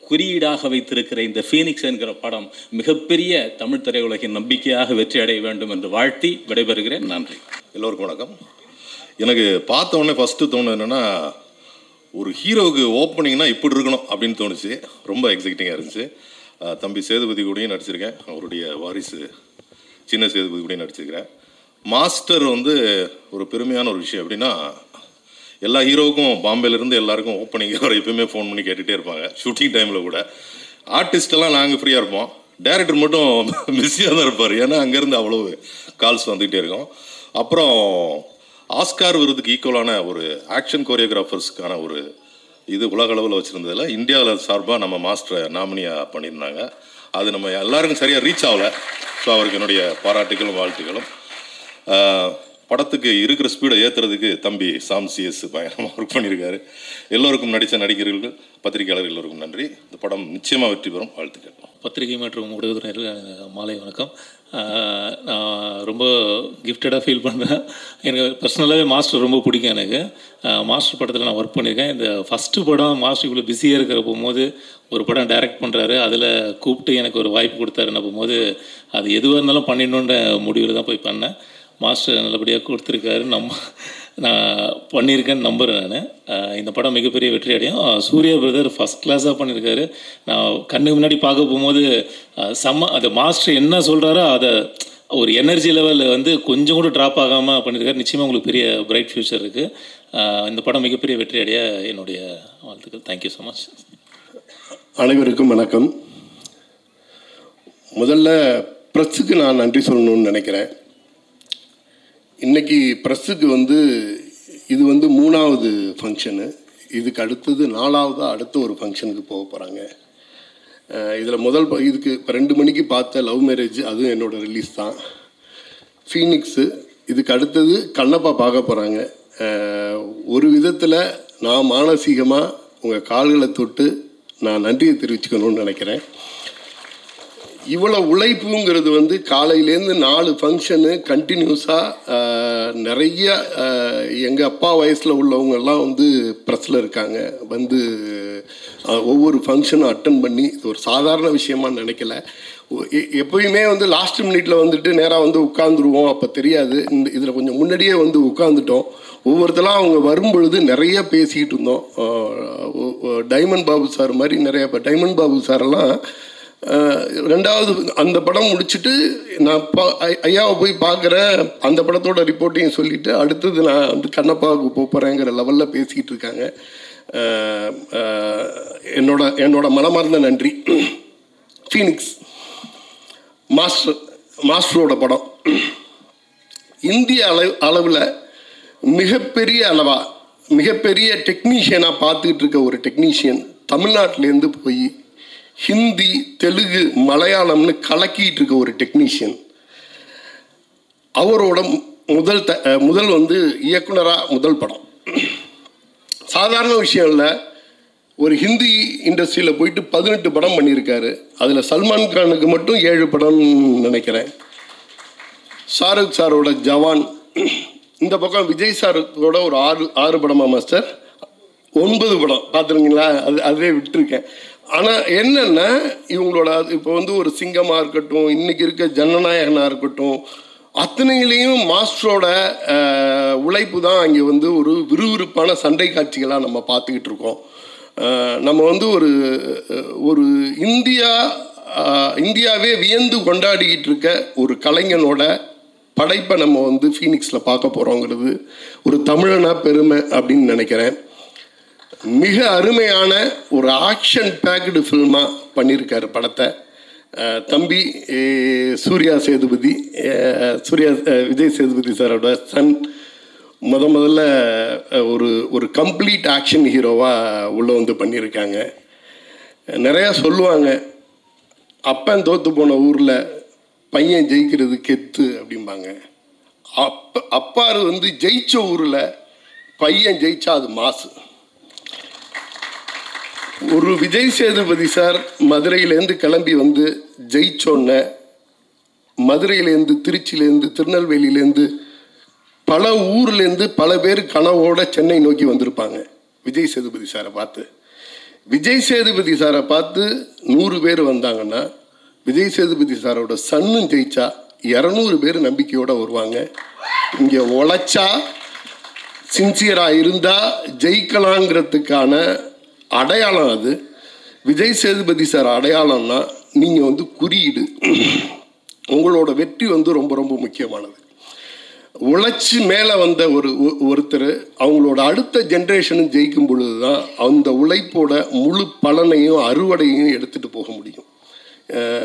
குறியீடாக வைத்திருக்கிற இந்த ஃபீனிக்ஸ் என்கிற படம் மிகப்பெரிய தமிழ் திரையுலகின் நம்பிக்கையாக வெற்றி அடைய வேண்டும் என்று வாழ்த்தி விடைபெறுகிறேன். நன்றி. எல்லோருக்கும் வணக்கம். எனக்கு பார்த்த உடனே ஃபஸ்ட்டு தோணுது என்னென்னா, ஒரு ஹீரோவுக்கு ஓப்பனிங்னா இப்படி இருக்கணும் அப்படின்னு தோணுச்சு. ரொம்ப எக்ஸைட்டிங்காக இருந்துச்சு. தம்பி சேதுபதி கூடயும் நடிச்சிருக்கேன், அவருடைய வாரிசு சின்ன சேதுபதி கூடயும் நடிச்சிருக்கிறேன். மாஸ்டர் வந்து ஒரு பெருமையான ஒரு விஷயம். எப்படின்னா, எல்லா ஹீரோவுக்கும் பாம்பேலேருந்து எல்லாருக்கும் ஓப்பனிங் வர எப்பயுமே ஃபோன் பண்ணி கேட்டுகிட்டே இருப்பாங்க. ஷூட்டிங் டைமில் கூட ஆர்டிஸ்டெல்லாம் நாங்கள் ஃப்ரீயாக இருப்போம், டைரக்டர் மட்டும் பிஸியாக தான் இருப்பார். ஏன்னா அங்கேருந்து அவ்வளோ கால்ஸ் வந்துக்கிட்டே இருக்கும். அப்புறம் ஆஸ்கார் விருதுக்கு ஈக்குவலான ஒரு ஆக்ஷன் கோரியோகிராஃபர்ஸ்க்கான ஒரு இது உலக அளவில் வச்சுருந்ததில் இந்தியாவில் சார்பாக நம்ம மாஸ்டரை நாமினியாக பண்ணியிருந்தாங்க. அது நம்ம எல்லாருக்கும் சரியாக ரீச் ஆகலை. ஸோ அவருக்கு என்னுடைய பாராட்டுகளும் வாழ்த்துக்களும். படத்துக்கு இருக்கிற ஸ்பீடை ஏற்றுறதுக்கு தம்பி சாம்சிஎஸ் பயங்கரமாக ஒர்க் பண்ணியிருக்காரு. எல்லோருக்கும் நடித்த நடிகர்கள், பத்திரிகையாளர் எல்லோருக்கும் நன்றி. இந்த படம் நிச்சயமாக வெற்றி பெறும். வாழ்த்துக்கள். பத்திரிகை மற்றும் ஊடகத்துறையினர் மாலை வணக்கம். நான் ரொம்ப கிஃப்டடாக ஃபீல் பண்ணுறேன். எனக்கு பர்சனலாகவே மாஸ்டர் ரொம்ப பிடிக்கும். எனக்கு மாஸ்டர் படத்தில் நான் ஒர்க் பண்ணியிருக்கேன். இந்த ஃபஸ்ட்டு படம் மாஸ்டர் இவ்வளோ பிஸியாக இருக்கிற போகும்போது ஒரு படம் டைரக்ட் பண்ணுறாரு, அதில் கூப்பிட்டு எனக்கு ஒரு வாய்ப்பு கொடுத்தாருன்னு போகும்போது அது எதுவாக இருந்தாலும் பண்ணிடணுன்ற முடிவில் தான் போய் பண்ணேன். மாஸ்டர் நல்லபடியாக கொடுத்துருக்காரு. நான் பண்ணியிருக்கேன்னு நம்புகிறேன். நான் இந்த படம் மிகப்பெரிய வெற்றி அடையும். சூர்யா பிரதர் ஃபஸ்ட் கிளாஸாக பண்ணியிருக்காரு. நான் கண்ணுக்கு முன்னாடி பார்க்க போகும்போது அது மாஸ்டர் என்ன சொல்கிறாரோ அதை ஒரு எனர்ஜி லெவலில் வந்து கொஞ்சம் கூட ட்ராப் ஆகாமல் பண்ணியிருக்காரு. நிச்சயமாக உங்களுக்கு பெரிய பிரைட் ஃப்யூச்சர் இருக்குது. இந்த படம் மிகப்பெரிய வெற்றி அடைய என்னுடைய வாழ்த்துக்கள். Thank you so much. அனைவருக்கும் வணக்கம். முதல்ல ப்ரெஸ்ஸுக்கு நான் நன்றி சொல்லணும்னு நினைக்கிறேன். இன்றைக்கி ப்ரெஸ்ஸுக்கு இது 3வது ஃபங்க்ஷனு. இதுக்கு அடுத்தது 4வது அடுத்த ஒரு ஃபங்க்ஷனுக்கு போக போகிறாங்க. இதில் இதுக்கு இப்போ 2 மணிக்கு பார்த்த லவ் மேரேஜ், அதுவும் என்னோடய ரிலீஸ் தான். ஃபீனிக்ஸு, இதுக்கு அடுத்தது கண்ணப்பா பார்க்க போகிறாங்க. ஒரு விதத்தில் நான் மானசீகமாக உங்கள் கால்களை தொட்டு நான் நன்றியை தெரிவிச்சுக்கணும்னு நினைக்கிறேன். இவ்வளோ உழைப்புங்கிறது காலையிலேருந்து 4 ஃபங்க்ஷனு கண்டினியூஸாக நிறைய எங்கள் அப்பா வயசில் உள்ளவங்கெல்லாம் ப்ரெஸ்ஸில் இருக்காங்க. ஒவ்வொரு ஃபங்க்ஷனும் அட்டன் பண்ணி இது ஒரு சாதாரண விஷயமா நினைக்கல. எப்போயுமே லாஸ்ட் மினிட்ல நேராக உட்காந்துருவோம், அப்போ தெரியாது. இதில் கொஞ்சம் முன்னாடியே உட்காந்துட்டோம். ஒவ்வொருத்தலாம் அவங்க வரும்பொழுது நிறைய பேசிக்கிட்டு இருந்தோம். டைமண்ட் பாபு சார் மாதிரி நிறைய, இப்போ டைமண்ட் பாபு சாரெல்லாம் 2வது அந்த படம் முடிச்சுட்டு நான் ஐயாவை போய் பார்க்குறேன், அந்த படத்தோட ரிப்போர்ட்டையும் சொல்லிவிட்டு அடுத்தது நான் கண்ணப்பாவுக்கு போகிறேங்கிற லெவலில் பேசிக்கிட்டு இருக்காங்க. என்னோட மனமார்ந்த நன்றி. ஃபீனிக்ஸ் மாஸ்டரோட படம் இந்திய அளவில் மிகப்பெரிய டெக்னீஷியனாக பார்த்துக்கிட்டு இருக்க ஒரு டெக்னீஷியன் தமிழ்நாட்டிலேருந்து போய் ஹிந்தி, தெலுங்கு, மலையாளம்னு கலக்கிட்டு இருக்க ஒரு டெக்னீஷியன். அவரோட முதல் வந்து இயக்குனராக முதல் படம். சாதாரண விஷயம் இல்லை. ஒரு ஹிந்தி இண்டஸ்ட்ரியில் போயிட்டு 18 படம் பண்ணியிருக்காரு. அதில் சல்மான் கானுக்கு மட்டும் 7 படம்னு நினைக்கிறேன். ஷாருக் சாரோட ஜவான், இந்த பக்கம் விஜய் சாரோட ஒரு 6 படமா மாஸ்டர், 9 படம் பார்த்துருங்களா? அதுவே விட்டுருக்கேன். ஆனால் என்னென்னா இவங்களோட இப்போ வந்து ஒரு சிங்கமாக இருக்கட்டும், இன்றைக்கி இருக்க ஜனநாயகனாக இருக்கட்டும், அத்தனையிலையும் மாஸ்டரோட உழைப்பு தான் அங்கே வந்து ஒரு விறுவிறுப்பான சண்டை காட்சிகளாக நம்ம பார்த்துக்கிட்டு இருக்கோம். நம்ம வந்து ஒரு இந்தியாவே வியந்து கொண்டாடிக்கிட்டு இருக்க ஒரு கலைஞனோட படைப்பை நம்ம வந்து ஃபீனிக்ஸில் பார்க்க போகிறோங்கிறது ஒரு தமிழனா பெருமை அப்படின்னு நினைக்கிறேன். மிக அருமையான ஒரு ஆக்ஷன் பேக்டு ஃபில்மாக பண்ணியிருக்காரு படத்தை தம்பி விஜய் சேதுபதி சாரோட சன். முதல்ல ஒரு கம்ப்ளீட் ஆக்ஷன் ஹீரோவாக உள்ளே வந்து பண்ணியிருக்காங்க. நிறையா சொல்லுவாங்க, அப்பன் தோற்று போன ஊரில் பையன் ஜெயிக்கிறது கெத்து அப்படிம்பாங்க. அப்பாரு வந்து ஜெயிச்ச ஊரில் பையன் ஜெயிச்சா அது மாசு. ஒரு விஜய் சேதுபதி சார் மதுரையிலேருந்து கிளம்பி வந்து ஜெயிச்சோன்ன, மதுரையிலேருந்து, திருச்சியிலேருந்து, திருநெல்வேலியிலேருந்து, பல ஊர்லேருந்து பல பேர் கனவோட சென்னை நோக்கி வந்திருப்பாங்க விஜய் சேதுபதி சாரை பார்த்து. விஜய் சேதுபதி சாரை பார்த்து 100 பேர் வந்தாங்கன்னா, விஜய் சேதுபதி சாரோட சன்னும் ஜெயிச்சா 200 பேர் நம்பிக்கையோடு வருவாங்க. இங்கே உழைச்சா, சின்சியராக இருந்தால் ஜெயிக்கலாங்கிறதுக்கான அடையாளம் அது. விஜய் சேதுபதி சார் அடையாளம்னா நீங்கள் வந்து குறியீடு. உங்களோட வெற்றி வந்து ரொம்ப ரொம்ப முக்கியமானது. உழைச்சி மேலே வந்த ஒருத்தர் அவங்களோட அடுத்த ஜென்ரேஷனும் ஜெயிக்கும் பொழுது தான் அந்த உழைப்போட முழு பலனையும் அறுவடையும் எடுத்துகிட்டு போக முடியும்.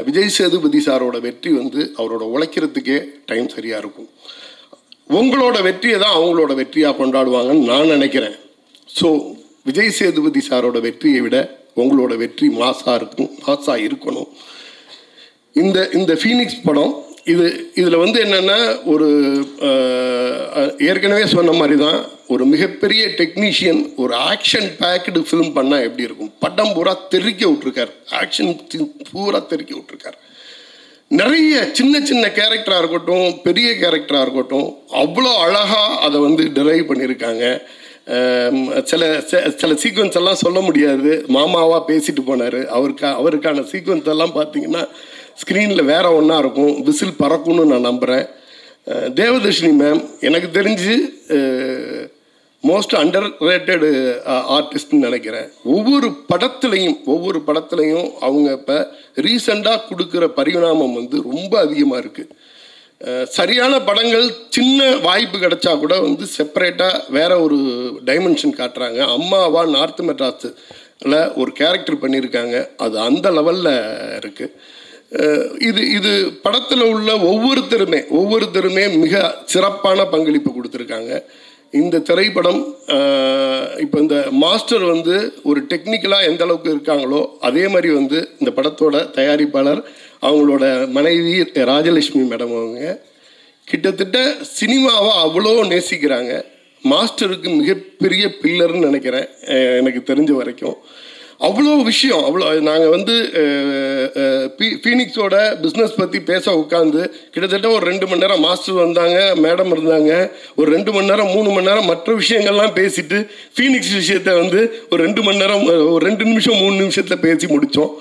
விஜய் சேதுபதி சாரோட வெற்றி வந்து அவரோட உழைக்கிறதுக்கே டைம் சரியாக இருக்கும். உங்களோட வெற்றியை தான் அவங்களோட வெற்றியாக கொண்டாடுவாங்கன்னு நான் நினைக்கிறேன். ஸோ விஜய் சேதுபதி சாரோட வெற்றியை விட உங்களோட வெற்றி மாசாக இருக்கணும். இந்த ஃபீனிக்ஸ் படம் இதில் வந்து என்னென்னா, ஒரு ஏற்கனவே சொன்ன மாதிரி தான், ஒரு மிகப்பெரிய டெக்னீஷியன் ஒரு ஆக்ஷன் பேக்டு ஃபிலிம் பண்ணால் எப்படி இருக்கும். படம் பூரா தெறிக்க விட்ருக்கார், ஆக்ஷன் பூரா தெறிக்க விட்ருக்கார். நிறைய சின்ன சின்ன கேரக்டராக இருக்கட்டும், பெரிய கேரக்டராக இருக்கட்டும், அவ்வளோ அழகாக அதை வந்து டிரைவ் பண்ணியிருக்காங்க. சில சீக்வன்ஸ் எல்லாம் சொல்ல முடியாது. மாமாவாக பேசிட்டு போனார். அவருக்கான சீக்வன்ஸ் எல்லாம் பார்த்தீங்கன்னா ஸ்க்ரீனில் வேற ஒன்றா இருக்கும், விசில் பறக்கும்னு நான் நம்புகிறேன். தேவதர்ஷினி மேம் எனக்கு தெரிஞ்சு மோஸ்ட் அண்டர் ரேட்டடு ஆர்டிஸ்ட்னு நினைக்கிறேன். ஒவ்வொரு படத்துலையும் அவங்க இப்போ ரீசெண்டாக கொடுக்குற பரிணாமம் வந்து ரொம்ப அதிகமாக இருக்குது. சரியான படங்கள் சின்ன வாய்ப்பு கிடைச்சா கூட வந்து செப்பரேட்டாக வேற ஒரு டைமென்ஷன் காட்டுறாங்க. அம்மாவா நார்த் மெட்ராஸில் ஒரு கேரக்டர் பண்ணியிருக்காங்க, அது அந்த லெவலில் இருக்குது. இது படத்தில் உள்ள ஒவ்வொருத்தருமே மிக சிறப்பான பங்களிப்பு கொடுத்துருக்காங்க. இந்த திரைப்படம் இப்போ இந்த மாஸ்டர் வந்து ஒரு டெக்னிக்கலாக எந்த அளவுக்கு இருக்காங்களோ அதே மாதிரி வந்து இந்த படத்தோட தயாரிப்பாளர் அவங்களோட மனைவி ராஜலட்சுமி மேடம் அவங்க கிட்டத்தட்ட சினிமாவை அவ்வளோ நேசிக்கிறாங்க. மாஸ்டருக்கு மிகப்பெரிய பில்லர்னு நினைக்கிறேன் எனக்கு தெரிஞ்ச வரைக்கும். அவ்வளோ விஷயம், நாங்கள் வந்து ஃபீனிக்ஸோட பிஸ்னஸ் பற்றி பேச உட்காந்து கிட்டத்தட்ட ஒரு 2 மணி நேரம் மாஸ்டர் வந்தாங்க, மேடம் இருந்தாங்க, ஒரு 2 மணி நேரம் 3 மணி நேரம் மற்ற விஷயங்கள்லாம் பேசிட்டு ஃபீனிக்ஸ் விஷயத்தை வந்து ஒரு 2 மணி நேரம் ஒரு 2 நிமிஷம் 3 நிமிஷத்தில் பேசி முடித்தோம்.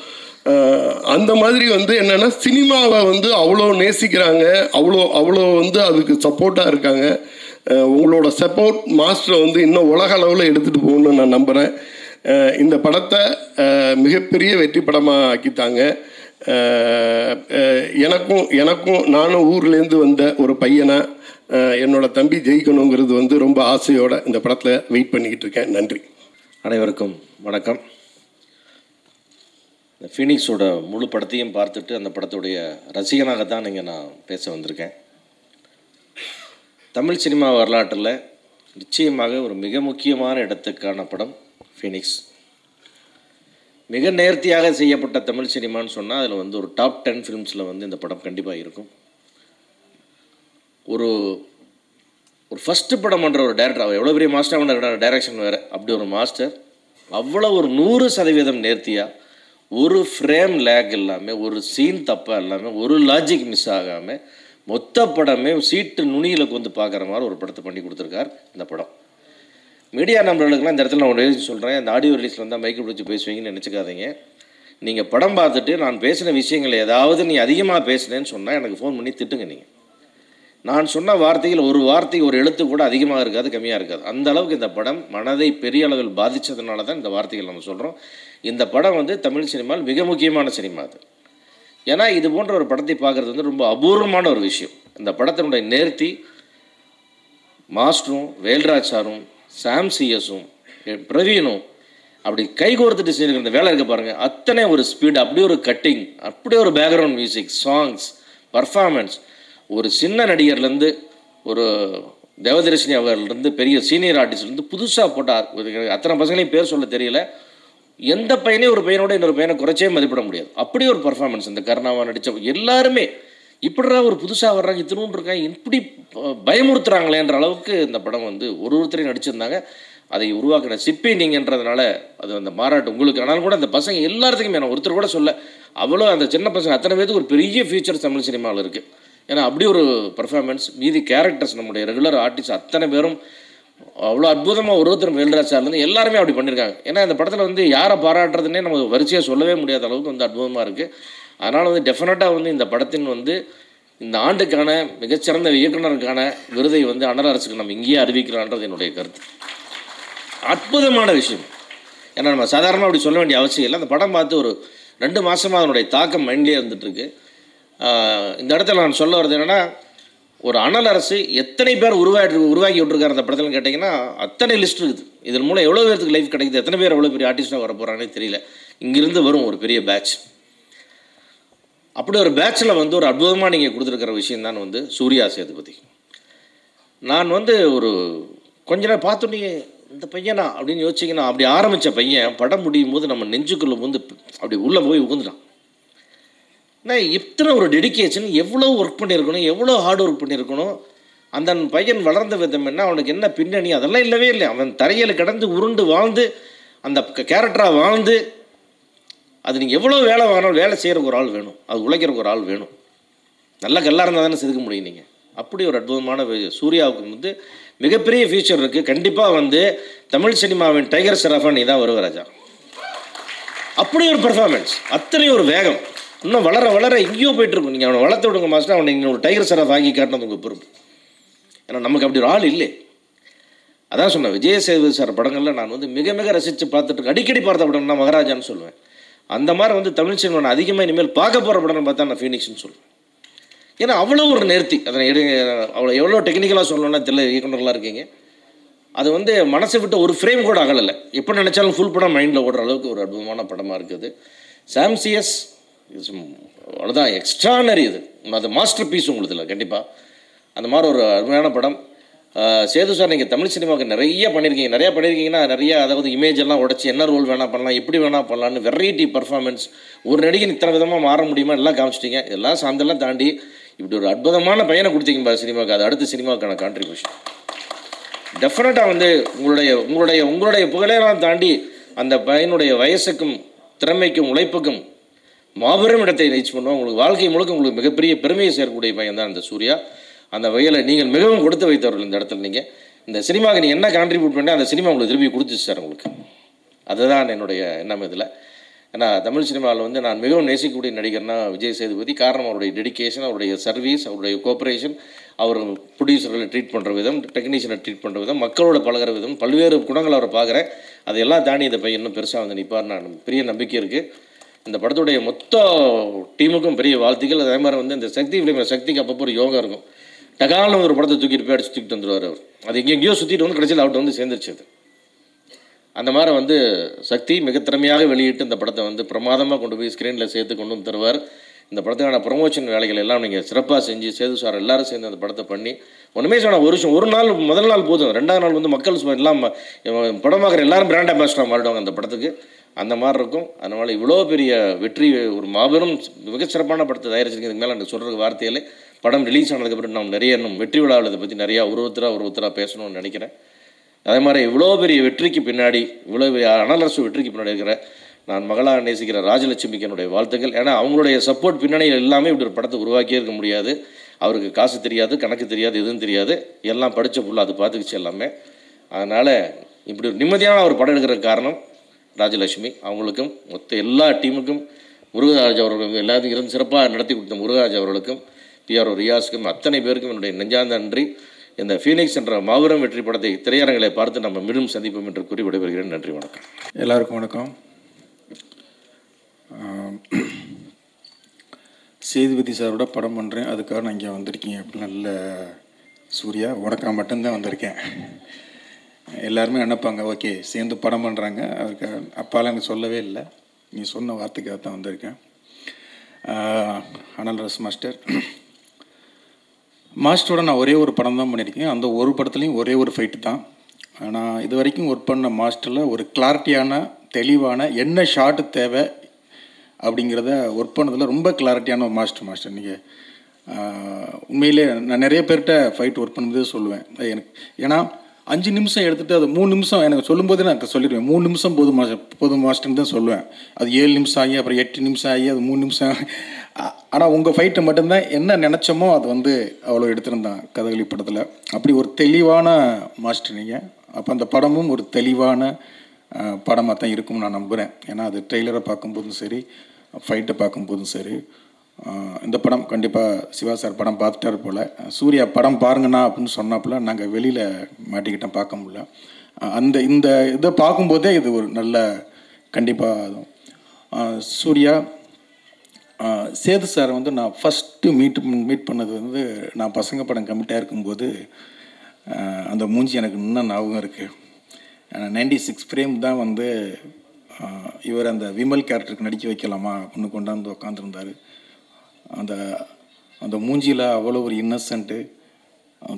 அந்த மாதிரி வந்து என்னென்னா சினிமாவை வந்து அவ்வளோ நேசிக்கிறாங்க, அவ்வளோ வந்து அதுக்கு சப்போர்ட்டாக இருக்காங்க. உங்களோட சப்போர்ட் மாஸ்டரை வந்து இன்னும் உலக அளவில் எடுத்துகிட்டு போகணுன்னு நான் நம்புகிறேன். இந்த படத்தை மிகப்பெரிய வெற்றி படமாக ஆக்கித்தாங்க. எனக்கும் நானும் ஊர்லேருந்து வந்த ஒரு பையனை என்னோட தம்பி ஜெயிக்கணுங்கிறது வந்து ரொம்ப ஆசையோடு இந்த படத்தில் வெயிட் பண்ணிக்கிட்டு இருக்கேன். நன்றி. அனைவருக்கும் வணக்கம். ஃபீனிக்ஸோட முழு படத்தையும் பார்த்துட்டு அந்த படத்துடைய ரசிகனாகத்தான் இங்கே நான் பேச வந்திருக்கேன். தமிழ் சினிமா வரலாற்றில் நிச்சயமாக ஒரு மிக முக்கியமான இடத்துக்கான படம் ஃபீனிக்ஸ். மிக நேர்த்தியாக செய்யப்பட்ட தமிழ் சினிமான்னு சொன்னால் அதில் வந்து ஒரு டாப் 10 ஃபிலிம்ஸில் வந்து இந்த படம் கண்டிப்பாக இருக்கும். ஒரு ஒரு ஃபஸ்ட்டு படம் பண்ணுற ஒரு டேரக்டர், அவர் எவ்வளோ பெரிய மாஸ்டர் பண்ணுற டைரக்ஷன் வேறு, அப்படி ஒரு மாஸ்டர் அவ்வளோ ஒரு 100% நேர்த்தியாக, ஒரு ஃப்ரேம் லேக் இல்லாமல், ஒரு சீன் தப்பாக இல்லாமல், ஒரு லாஜிக் மிஸ் ஆகாமல் மொத்த படமே சீட்டு நுனியில் வந்து பார்க்குற மாதிரி ஒரு படத்தை பண்ணி கொடுத்துருக்கார் இந்த படம். மீடியா நண்பர்களுக்கெல்லாம் இந்த இடத்துல நான் ஒரு சொல்கிறேன், இந்த ஆடியோ ரிலீஸில் வந்தால் மைக்கு பிடிச்சி பேசுவீங்கன்னு நினச்சிக்காதீங்க. நீங்கள் படம் பார்த்துட்டு நான் பேசின விஷயங்கள் ஏதாவது நீ அதிகமாக பேசினேன்னு சொன்னால் எனக்கு ஃபோன் பண்ணி திட்டுங்க. நீங்கள் நான் சொன்ன வார்த்தைகள் ஒரு வார்த்தை ஒரு எழுத்து கூட அதிகமாக இருக்காது, கம்மியாக இருக்காது. அந்த அளவுக்கு இந்த படம் மனதை பெரிய அளவில் பாதித்ததுனால தான் இந்த வார்த்தைகள் நம்ம சொல்கிறோம். இந்த படம் வந்து தமிழ் சினிமாவில் மிக முக்கியமான சினிமா அது. ஏன்னா இது போன்ற ஒரு படத்தை பார்க்குறது வந்து ரொம்ப அபூர்வமான ஒரு விஷயம். இந்த படத்தினுடைய நேர்த்தி மாஸ்டரும் வேல்ராஜ் சாரும் சாம் சிஎஸும் பிரவீனும் அப்படி கைகோர்த்துட்டு செஞ்சுருக்கிற இந்த வேலை இருக்க பாருங்கள். அத்தனை ஒரு ஸ்பீடு, அப்படியே ஒரு கட்டிங், அப்படியே ஒரு பேக்ரவுண்ட் மியூசிக், சாங்ஸ், பர்ஃபார்மன்ஸ். ஒரு சின்ன நடிகர்லேருந்து ஒரு தேவதர்ஷினி அவர்லேருந்து பெரிய சீனியர் ஆர்டிஸ்ட்லேருந்து புதுசாக போட்டால் அத்தனை பசங்களையும் பேர் சொல்ல தெரியல. எந்த பையனையும் ஒரு பையனோட இன்னொரு பையனை குறைச்சே மதிப்பிட முடியாது. அப்படி ஒரு பர்ஃபார்மன்ஸ். இந்த கருணாவா நடித்த எல்லாருமே இப்படிடா ஒரு புதுசாக வர்றாங்க, இத்தினூன்னு இருக்காங்க, இப்படி பயமுறுத்துறாங்களேன்ற அளவுக்கு இந்த படம் வந்து ஒருத்தரையும் நடிச்சிருந்தாங்க. அதை உருவாக்கின சிப்பி நீங்கன்றதுனால அது அந்த மாறாட்டு உங்களுக்கு. ஆனாலும் கூட அந்த பசங்க எல்லாத்துக்குமே நான் ஒருத்தர் கூட சொல்ல, அவ்வளோ அந்த சின்ன பசங்க அத்தனை பேருக்கு ஒரு பெரிய ஃபியூச்சர் தமிழ் சினிமாவில் இருக்குது. ஏன்னா அப்படி ஒரு பர்ஃபார்மன்ஸ். மீதி கேரக்டர்ஸ் நம்முடைய ரெகுலர் ஆர்டிஸ்ட் அத்தனை பேரும் அவ்வளோ அற்புதமாக ஒருத்தர் வேல்ராஜ் சார்லேருந்து எல்லாருமே அப்படி பண்ணியிருக்காங்க. ஏன்னா இந்த படத்தில் வந்து யாரை பாராட்டுறதுன்னே நம்ம வரிசையாக சொல்லவே முடியாத அளவுக்கு வந்து அற்புதமாக இருக்குது. அதனால் வந்து டெஃபினட்டாக வந்து இந்த படத்தின் வந்து இந்த ஆண்டுக்கான மிகச்சிறந்த இயக்குனருக்கான விருதை வந்து அண்ணல் அரசுக்கு நம்ம இங்கேயே அறிவிக்கலான்றது என்னுடைய கருத்து. அற்புதமான விஷயம். ஏன்னா நம்ம சாதாரணமாக அப்படி சொல்ல வேண்டிய அவசியம் இல்லை. அந்த படம் பார்த்து ஒரு 2 மாதமாக அதனுடைய தாக்கம் மைண்ட்லேயே இருந்துகிட்ருக்கு. இந்த இடத்துல நான் சொல்ல வர்றது என்னென்னா, ஒரு அண்ணல் அரசு எத்தனை பேர் உருவாக்கி விட்டுருக்காரு அந்த படத்தில் கேட்டிங்கன்னா அத்தனை லிஸ்ட் இருக்குது. இதன் மூலம் எவ்வளோ பேருக்கு லைஃப் கிடைக்குது, எத்தனை பேர் எவ்வளோ பெரிய ஆர்டிஸ்டாக வர போகிறாங்கன்னே தெரியல. இங்கிருந்து வரும் ஒரு பெரிய பேட்ச். அப்படி ஒரு பேட்சில் வந்து ஒரு அற்புதமாக நீங்கள் கொடுத்துருக்கிற விஷயம் தான் வந்து சூர்யா சேதுபதி. நான் வந்து ஒரு கொஞ்ச நேரம் பார்த்தோன்னே இந்த பையனா அப்படின்னு யோசிச்சிங்கன்னா, அப்படி ஆரம்பித்த பையன் படம் முடியும் போது நம்ம நெஞ்சுக்குள்ளே வந்து அப்படி உள்ளே போய் உட்காந்துட்டான். நான் இத்தனை ஒரு டெடிக்கேஷன், எவ்வளோ ஒர்க் பண்ணியிருக்கணும், எவ்வளோ ஹார்ட் ஒர்க் பண்ணியிருக்கணும். அந்த பையன் வளர்ந்த விதம் என்ன, அவனுக்கு என்ன பின்னணி, அதெல்லாம் இல்லவே இல்லை. அவன் தரையில் கிடந்து உருண்டு வாழ்ந்து அந்த கேரக்டராக வாழ்ந்து, அது நீங்கள் எவ்வளோ வேலை வாங்கினாலும் வேலை செய்கிறக்கு ஒரு ஆள் வேணும், அது உழைக்கிறக்கு ஒரு ஆள் வேணும். நல்ல கல்லாக இருந்தால் தானே செதுக்க முடியும் நீங்கள். அப்படி ஒரு அற்புதமான சூர்யாவுக்கு வந்து மிகப்பெரிய ஃபியூச்சர் இருக்குது. கண்டிப்பாக வந்து தமிழ் சினிமாவின் டைகர் ஷெராஃபா நீ தான் வருவ ராஜா. அப்படி ஒரு பர்ஃபார்மன்ஸ், அத்தனை ஒரு வேகம், இன்னும் வளர வளர எங்கேயோ போயிட்டுருக்கும். நீங்கள் அவனை வளர்த்து விடுங்க மாஸ்டர், அவனை நீங்கள் ஒரு டைகர் ஷெராஃப் ஆகி காட்டினது உங்கள் பொறுப்பு. ஏன்னா நமக்கு அப்படி ஒரு ஆள் இல்லை. அதான் சொன்னேன், விஜய் சேதுபதி சார் படங்களில் நான் வந்து மிக மிக ரசித்து பார்த்துட்டு அடிக்கடி பார்த்த படம்னா மகாராஜான்னு சொல்லுவேன். அந்த மாதிரி வந்து தமிழ் சினிமா அதிகமாக இனிமேல் பார்க்க போகிற படம்னு பார்த்தா நான் ஃபீனிக்ஸ்னு சொல்லுவேன். ஏன்னா அவ்வளோ ஒரு நேர்த்தி. அதை அவ்வளோ எவ்வளோ டெக்னிக்கலாக சொல்லணும்னா தெரியல, இயக்குனர்களாக இருக்கீங்க. அது வந்து மனசை விட்டு ஒரு ஃப்ரேம் கூட அகலை. எப்போ நினச்சாலும் ஃபுல் படம் மைண்டில் ஓடுற அளவுக்கு ஒரு அற்புதமான படமாக இருக்குது. சாம் சிஎஸ் அவ்வளோதான், எக்ஸ்ட்ரானரி. அது மாஸ்டர் பீஸ் உங்களுக்கு இல்லை கண்டிப்பாக. அந்த மாதிரி ஒரு அருமையான படம். சேது சார் நீங்கள் தமிழ் சினிமாவுக்கு நிறையா பண்ணியிருக்கீங்கன்னா நிறையா, அதாவது இமேஜ் எல்லாம் உடச்சி என்ன ரோல் வேணால் பண்ணலாம், எப்படி வேணால் பண்ணலான்னு வெரைட்டி பர்ஃபார்மன்ஸ், ஒரு நடிகன் இத்தனை விதமாக மாற முடியுமா எல்லாம் காமிச்சிட்டிங்க. எல்லாம் சார்ந்தெல்லாம் தாண்டி இப்படி ஒரு அற்புதமான பையனை கொடுத்தீங்க சினிமாவுக்கு. அது அடுத்த சினிமாவுக்கான கான்ட்ரிபியூஷன் டெஃபினட்டாக வந்து உங்களுடைய புகழெல்லாம் தாண்டி அந்த பையனுடைய வயசுக்கும் திறமைக்கும் உழைப்புக்கும் மாபெரும் இடத்தை ரீச் பண்ணுவோம். உங்களுக்கு வாழ்க்கை முழுக்க உங்களுக்கு மிகப்பெரிய பெருமையை சேர்க்கக்கூடிய பையன் தான் இந்த சூர்யா. அந்த வகையில் நீங்கள் மிகவும் கொடுத்து வைத்தவர்கள் இந்த இடத்துல. நீங்கள் இந்த சினிமாவுக்கு நீங்கள் என்ன கான்ட்ரிபியூட் பண்ணி அந்த சினிமா உங்களுக்கு திருப்பி கொடுத்துச்சு சார் உங்களுக்கு. அதுதான் என்னுடைய எண்ணம் இதில். ஏன்னா தமிழ் சினிமாவில் வந்து நான் மிகவும் நேசிக்கக்கூடிய நடிகர்னா விஜய் சேதுபதி. காரணம் அவருடைய டெடிக்கேஷன், அவருடைய சர்வீஸ், அவருடைய கோஆப்ரேஷன், அவர் ப்ரொடியூசர்களை ட்ரீட் பண்ணுற விதம், டெக்னீஷியனை ட்ரீட் பண்ணுற விதம், மக்களோட பழகிற விதம், பல்வேறு குணங்கள் அவரை பார்க்குறேன். அதையெல்லாம் தாண்டி இந்த பையன் இன்னும் பெருசாக வந்து நிற்பார். நான் பெரிய நம்பிக்கை இருக்குது. இந்த படத்துடைய மொத்த டீமுக்கும் பெரிய வாழ்த்துக்கள். அதே மாதிரி வந்து இந்த சக்தி ஃபிலிம் சக்திக்கு அப்பப்போ ஒரு யோகா இருக்கும். டகால்னு ஒரு படத்தை தூக்கிட்டு போய் அடிச்சு தூக்கிட்டு வந்துடுவார் அவர். அது எங்கேயோ சுற்றிட்டு வந்து கடைசியில் அவர்கிட்ட வந்து சேர்ந்துருச்சு. அது அந்த மாதிரி வந்து சக்தி மிக திறமையாக வெளியிட்டு இந்த படத்தை வந்து பிரமாதமாக கொண்டு போய் ஸ்க்ரீனில் சேர்த்து கொண்டு வந்து தருவார். இந்த படத்துக்கான ப்ரொமோஷன் வேலைகள் எல்லாம் நீங்கள் சிறப்பாக செஞ்சு சேது சார் எல்லோரும் சேர்ந்து அந்த படத்தை பண்ணி ஒன்றுமே சொன்னால் ஒரு நாள் முதல் நாள் போதும், 2ஆவது நாள் வந்து மக்கள் எல்லாம் படமாகிற எல்லாரும் பிராண்ட் அம்பாசிடராக மாறிடுவாங்க அந்த படத்துக்கு. அந்த மாதிரி இருக்கும். அதனால் இவ்வளோ பெரிய வெற்றி, ஒரு மாபெரும் மிகச்சிறப்பான படத்தை தயாரிச்சிருக்கேன். இதுக்கு மேலே எனக்கு சொல்கிறதுக்கு வார்த்தையிலே. படம் ரிலீஸ் ஆனதுக்கப்புறம் நாம் நிறைய இன்னும் வெற்றி விழாவில் இதை பற்றி நிறையா ஒருத்தராக பேசணும்னு நினைக்கிறேன். அதே மாதிரி இவ்வளோ பெரிய வெற்றிக்கு பின்னாடி, இவ்வளோ பெரிய அனலரசு வெற்றிக்கு பின்னாடி இருக்கிற நான் மகளாக நேசிக்கிற ராஜலட்சுமிக்கு என்னுடைய வாழ்த்துக்கள். ஏன்னா அவங்களுடைய சப்போர்ட் பின்னணியில் எல்லாமே இப்படி ஒரு படத்தை உருவாக்கியே இருக்க முடியாது. அவருக்கு காசு தெரியாது, கணக்கு தெரியாது, எதுவும் தெரியாது, எல்லாம் படித்த புள்ள அது பார்த்துக்கிச்சு எல்லாமே. அதனால் இப்படி ஒரு நிம்மதியான ஒரு படம் எடுக்கிற காரணம் ராஜலட்சுமி. அவங்களுக்கும் மொத்த எல்லா டீமுக்கும், முருகராஜ் அவர்களுக்கும், எல்லாத்தையும் இருந்து சிறப்பாக நடத்தி கொடுத்த முருகராஜ் அவர்களுக்கும், பிஆர்ஓ ரியாஸுக்கும், அத்தனை பேருக்கும் என்னுடைய நெஞ்சார்ந்த நன்றி. இந்த ஃபீனிக்ஸ் என்ற மாபெரும் வெற்றி படத்தை திரையரங்களை பார்த்து நம்ம மீண்டும் சந்திப்போம் என்று கூறி விடைபெறுகிறேன். நன்றி, வணக்கம். எல்லாருக்கும் வணக்கம். சேதுபதி சாரோட படம் பண்ணுறேன், அதுக்காக நான் இங்கே வந்திருக்கீங்க. நல்ல சூர்யா, உனக்காக மட்டும்தான் வந்திருக்கேன். எல்லாருமே நினைப்பாங்க ஓகே சேர்ந்து படம் பண்ணுறாங்க, அதுக்கு அப்பாலாம் எனக்கு சொல்லவே இல்லை, நீ சொன்ன வார்த்தைக்காக தான் வந்திருக்கேன். அனல்ரஸ் மாஸ்டரோட நான் ஒரே ஒரு படம் தான் பண்ணியிருக்கேன். அந்த ஒரு படத்துலேயும் ஒரே ஒரு ஃபைட்டு தான். ஆனால் இது வரைக்கும் ஒர்க் பண்ண மாஸ்டரில் ஒரு கிளாரிட்டியான, தெளிவான, என்ன ஷார்ட்டு தேவை அப்படிங்கிறத ஒர்க் பண்ணதில் ரொம்ப கிளாரிட்டியான ஒரு மாஸ்டர். நீங்கள் உண்மையிலே நான் நிறைய பேர்கிட்ட ஃபைட் ஒர்க் பண்ணும்போதே சொல்லுவேன் எனக்கு, ஏன்னா 5 நிமிஷம் எடுத்துகிட்டு அது 3 நிமிஷம் எனக்கு சொல்லும்போதே நான் சொல்லிடுவேன். 3 நிமிஷம் போதும் மாஸ்டர்னு தான் சொல்லுவேன். அது 7 நிமிஷம் ஆகி அப்புறம் 8 நிமிஷம் ஆகி அது 3 நிமிஷம். ஆனால் உங்கள் ஃபைட்டை மட்டும்தான் என்ன நினச்சோமோ அது வந்து அவ்வளோ எடுத்திருந்தான் கதகளி படத்தில். அப்படி ஒரு தெளிவான மாஸ்டர் நீங்கள். அப்போ அந்த படமும் ஒரு தெளிவான படமாக தான் இருக்கும்னு நான் நம்புகிறேன். ஏன்னா அது ட்ரெய்லரை பார்க்கும்போதும் சரி, ஃபைட்டை பார்க்கும்போதும் சரி. இந்த படம் கண்டிப்பாக சிவா சார் படம் பார்த்துட்டார் போல். சூர்யா படம் பாருங்கண்ணா அப்படின்னு சொன்னாப்புல நாங்கள் வெளியில் மாட்டிக்கிட்டோம், பார்க்க முடியல. இந்த இதை பார்க்கும்போதே இது ஒரு நல்ல கண்டிப்பாக சூர்யா. சேது சார் வந்து நான் ஃபஸ்ட்டு மீட் பண்ணது வந்து நான் பசங்க படம் கமிட்டாக இருக்கும்போது அந்த மூஞ்சி எனக்கு இன்னும் ஞாபகம் இருக்குது. 96 ஃப்ரேம் தான் வந்து இவர் அந்த விமல் கேரக்டருக்கு நடிக்க வைக்கலாமா அப்படின்னு கொண்டாந்து உட்காந்துருந்தார். அந்த மூஞ்சியில் அவ்வளோ ஒரு இன்னசென்ட்டு,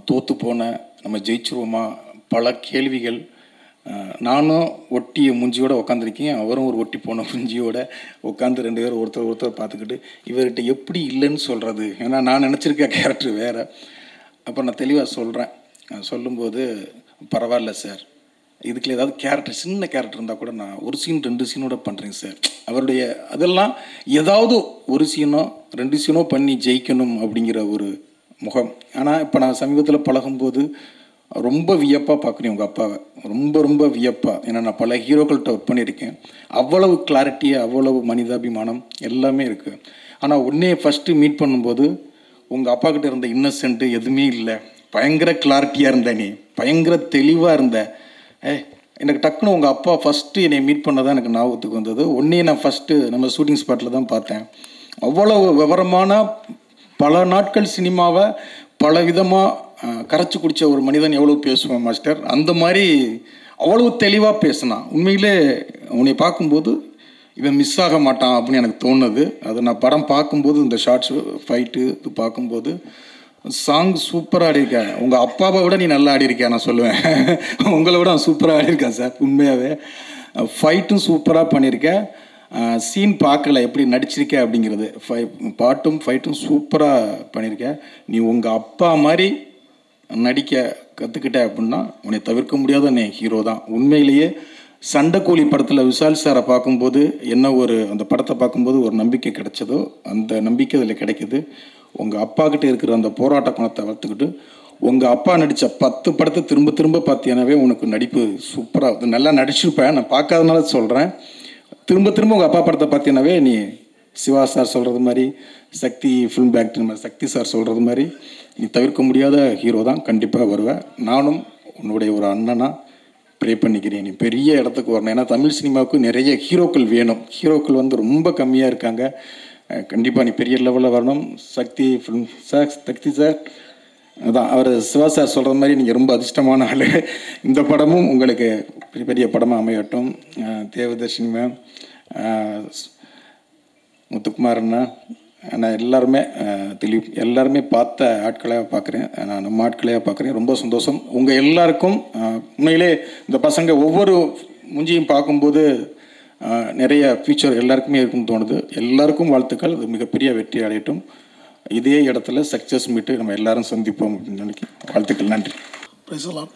தோற்று போன நம்ம ஜெயிச்சிருவோமா பல கேள்விகள். நானும் ஒட்டிய மூஞ்சியோடு உட்காந்துருக்கேன், அவரும் ஒரு ஒட்டி போன மூஞ்சியோடு உட்காந்து 2 பேரும் ஒருத்தர் பார்த்துக்கிட்டு இவர்கிட்ட எப்படி இல்லைன்னு சொல்கிறது. ஏன்னா நான் நினச்சிருக்க கேரக்டர் வேறு. அப்போ நான் தெளிவாக சொல்கிறேன். சொல்லும்போது பரவாயில்ல சார், இதுக்குள்ள ஏதாவது கேரக்டர், சின்ன கேரக்டர் இருந்தால் கூட நான் 1 சீன் 2 சீனோட பண்ணுறேங்க சார். அவருடைய அதெல்லாம் ஏதாவது 1 சீனோ 2 சீனோ பண்ணி ஜெயிக்கணும் அப்படிங்கிற ஒரு முகம். ஆனால் இப்போ நான் சமீபத்தில் பழகும்போது ரொம்ப வியப்பாக பார்க்குறேன் உங்கள் அப்பாவை, ரொம்ப வியப்பாக. ஏன்னா நான் பல ஹீரோக்கள்கிட்ட ஒர்க் பண்ணியிருக்கேன். அவ்வளவு கிளாரிட்டியாக, அவ்வளவு மனிதாபிமானம் எல்லாமே இருக்குது. ஆனால் உடனே ஃபஸ்ட்டு மீட் பண்ணும்போது உங்கள் அப்பா கிட்ட இருந்த இன்னசென்ட்டு எதுவுமே இல்லை. பயங்கர கிளாரிட்டியாக இருந்த, நீ பயங்கர தெளிவாக இருந்த. எனக்கு டக்குன்னு உங்கள் அப்பா ஃபஸ்ட்டு என்னை மீட் பண்ணதான் எனக்கு ஞாபகத்துக்கு வந்தது. ஒன்றே நான் ஃபஸ்ட்டு நம்ம ஷூட்டிங் ஸ்பாட்டில் தான் பார்த்தேன். அவ்வளோ விவரமான, பல நாட்கள் சினிமாவை பல விதமாக கரைச்சி குடித்த ஒரு மனிதன் எவ்வளோ பேசுவான் மாஸ்டர், அந்த மாதிரி அவ்வளோ தெளிவாக பேசினான். உண்மையிலே உன்னை பார்க்கும்போது இவன் மிஸ் ஆக மாட்டான் அப்படின்னு எனக்கு தோணுது. அதை நான் படம் பார்க்கும்போது, இந்த ஷார்ட்ஸு ஃபைட்டு இது பார்க்கும்போது, சாங் சூப்பராக ஆடியிருக்கேன். உங்கள் அப்பாவை விட நீ நல்லா ஆடியிருக்கேன் நான் சொல்லுவேன். உங்களை விட அவன் சூப்பராக ஆடியிருக்கேன் சார். உண்மையாகவே ஃபைட்டும் சூப்பராக பண்ணியிருக்கேன். சீன் பார்க்கல எப்படி நடிச்சிருக்கேன் அப்படிங்கிறது. பாட்டும் ஃபைட்டும் சூப்பராக பண்ணியிருக்கேன். நீ உங்கள் அப்பா மாதிரி நடிக்க கற்றுக்கிட்ட அப்படின்னா உன்னை தவிர்க்க முடியாத நீ ஹீரோ தான். உண்மையிலேயே சண்டைக்கோழி படத்தில் விஷால் சாரை பார்க்கும்போது என்ன ஒரு, அந்த படத்தை பார்க்கும்போது ஒரு நம்பிக்கை கிடைச்சதோ அந்த நம்பிக்கை அதில் கிடைக்குது. உங்கள் அப்பா கிட்டே இருக்கிற அந்த போராட்ட குணத்தை வளர்த்துக்கிட்டு உங்கள் அப்பா நடித்த 10 படத்தை திரும்ப பார்த்தீங்கன்னாவே உனக்கு நடிப்பு சூப்பராக நல்லா நடிச்சிருப்பேன். நான் பார்க்காதனால சொல்கிறேன். திரும்ப உங்கள் அப்பா படத்தை பார்த்தீங்கன்னாவே நீ சிவா சார் சொல்கிறது மாதிரி, சக்தி ஃபிலிம் பேக்டர் மாதிரி சக்தி சார் சொல்கிறது மாதிரி நீ தவிர்க்க முடியாத ஹீரோ தான். கண்டிப்பாக வருவேன். நானும் உன்னுடைய ஒரு அண்ணனாக ப்ரே பண்ணிக்கிறேன், நீ பெரிய இடத்துக்கு வரணும். ஏன்னா தமிழ் சினிமாவுக்கு நிறைய ஹீரோக்கள் வேணும். ஹீரோக்கள் வந்து ரொம்ப கம்மியாக இருக்காங்க. கண்டிப்பாக நீ பெரிய லெவலில் வரணும். சக்தி ஃபிலிம் சார், சக்தி சார் அதான் அவர் சிவா சார் சொல்கிற மாதிரி நீங்கள் ரொம்ப அதிர்ஷ்டமான ஆள். இந்த படமும் உங்களுக்கு பெரிய படமாக அமையட்டும். தேவதர்ஷினி மேம், முத்துக்குமார் அண்ணா, நான் எல்லாருமே திலீப் எல்லாருமே பார்த்த ஆட்களையாக பார்க்குறேன். நான் நம்ம ஆட்களையாக பார்க்குறேன். ரொம்ப சந்தோஷம். உங்கள் எல்லாருக்கும் உண்மையிலே இந்த பசங்க ஒவ்வொரு மூஞ்சியும் பார்க்கும்போது நிறைய ஃபியூச்சர் எல்லாருக்குமே இருக்குன்னு தோணுது. எல்லாருக்கும் வாழ்த்துக்கள். இது மிகப்பெரிய வெற்றி அடையட்டும். இதே இடத்துல சக்ஸஸ் மீட்டு நம்ம எல்லாரும் சந்திப்போம் அப்படின்னு நினைக்கிறேன். வாழ்த்துக்கள். நன்றி. பேசலாம்.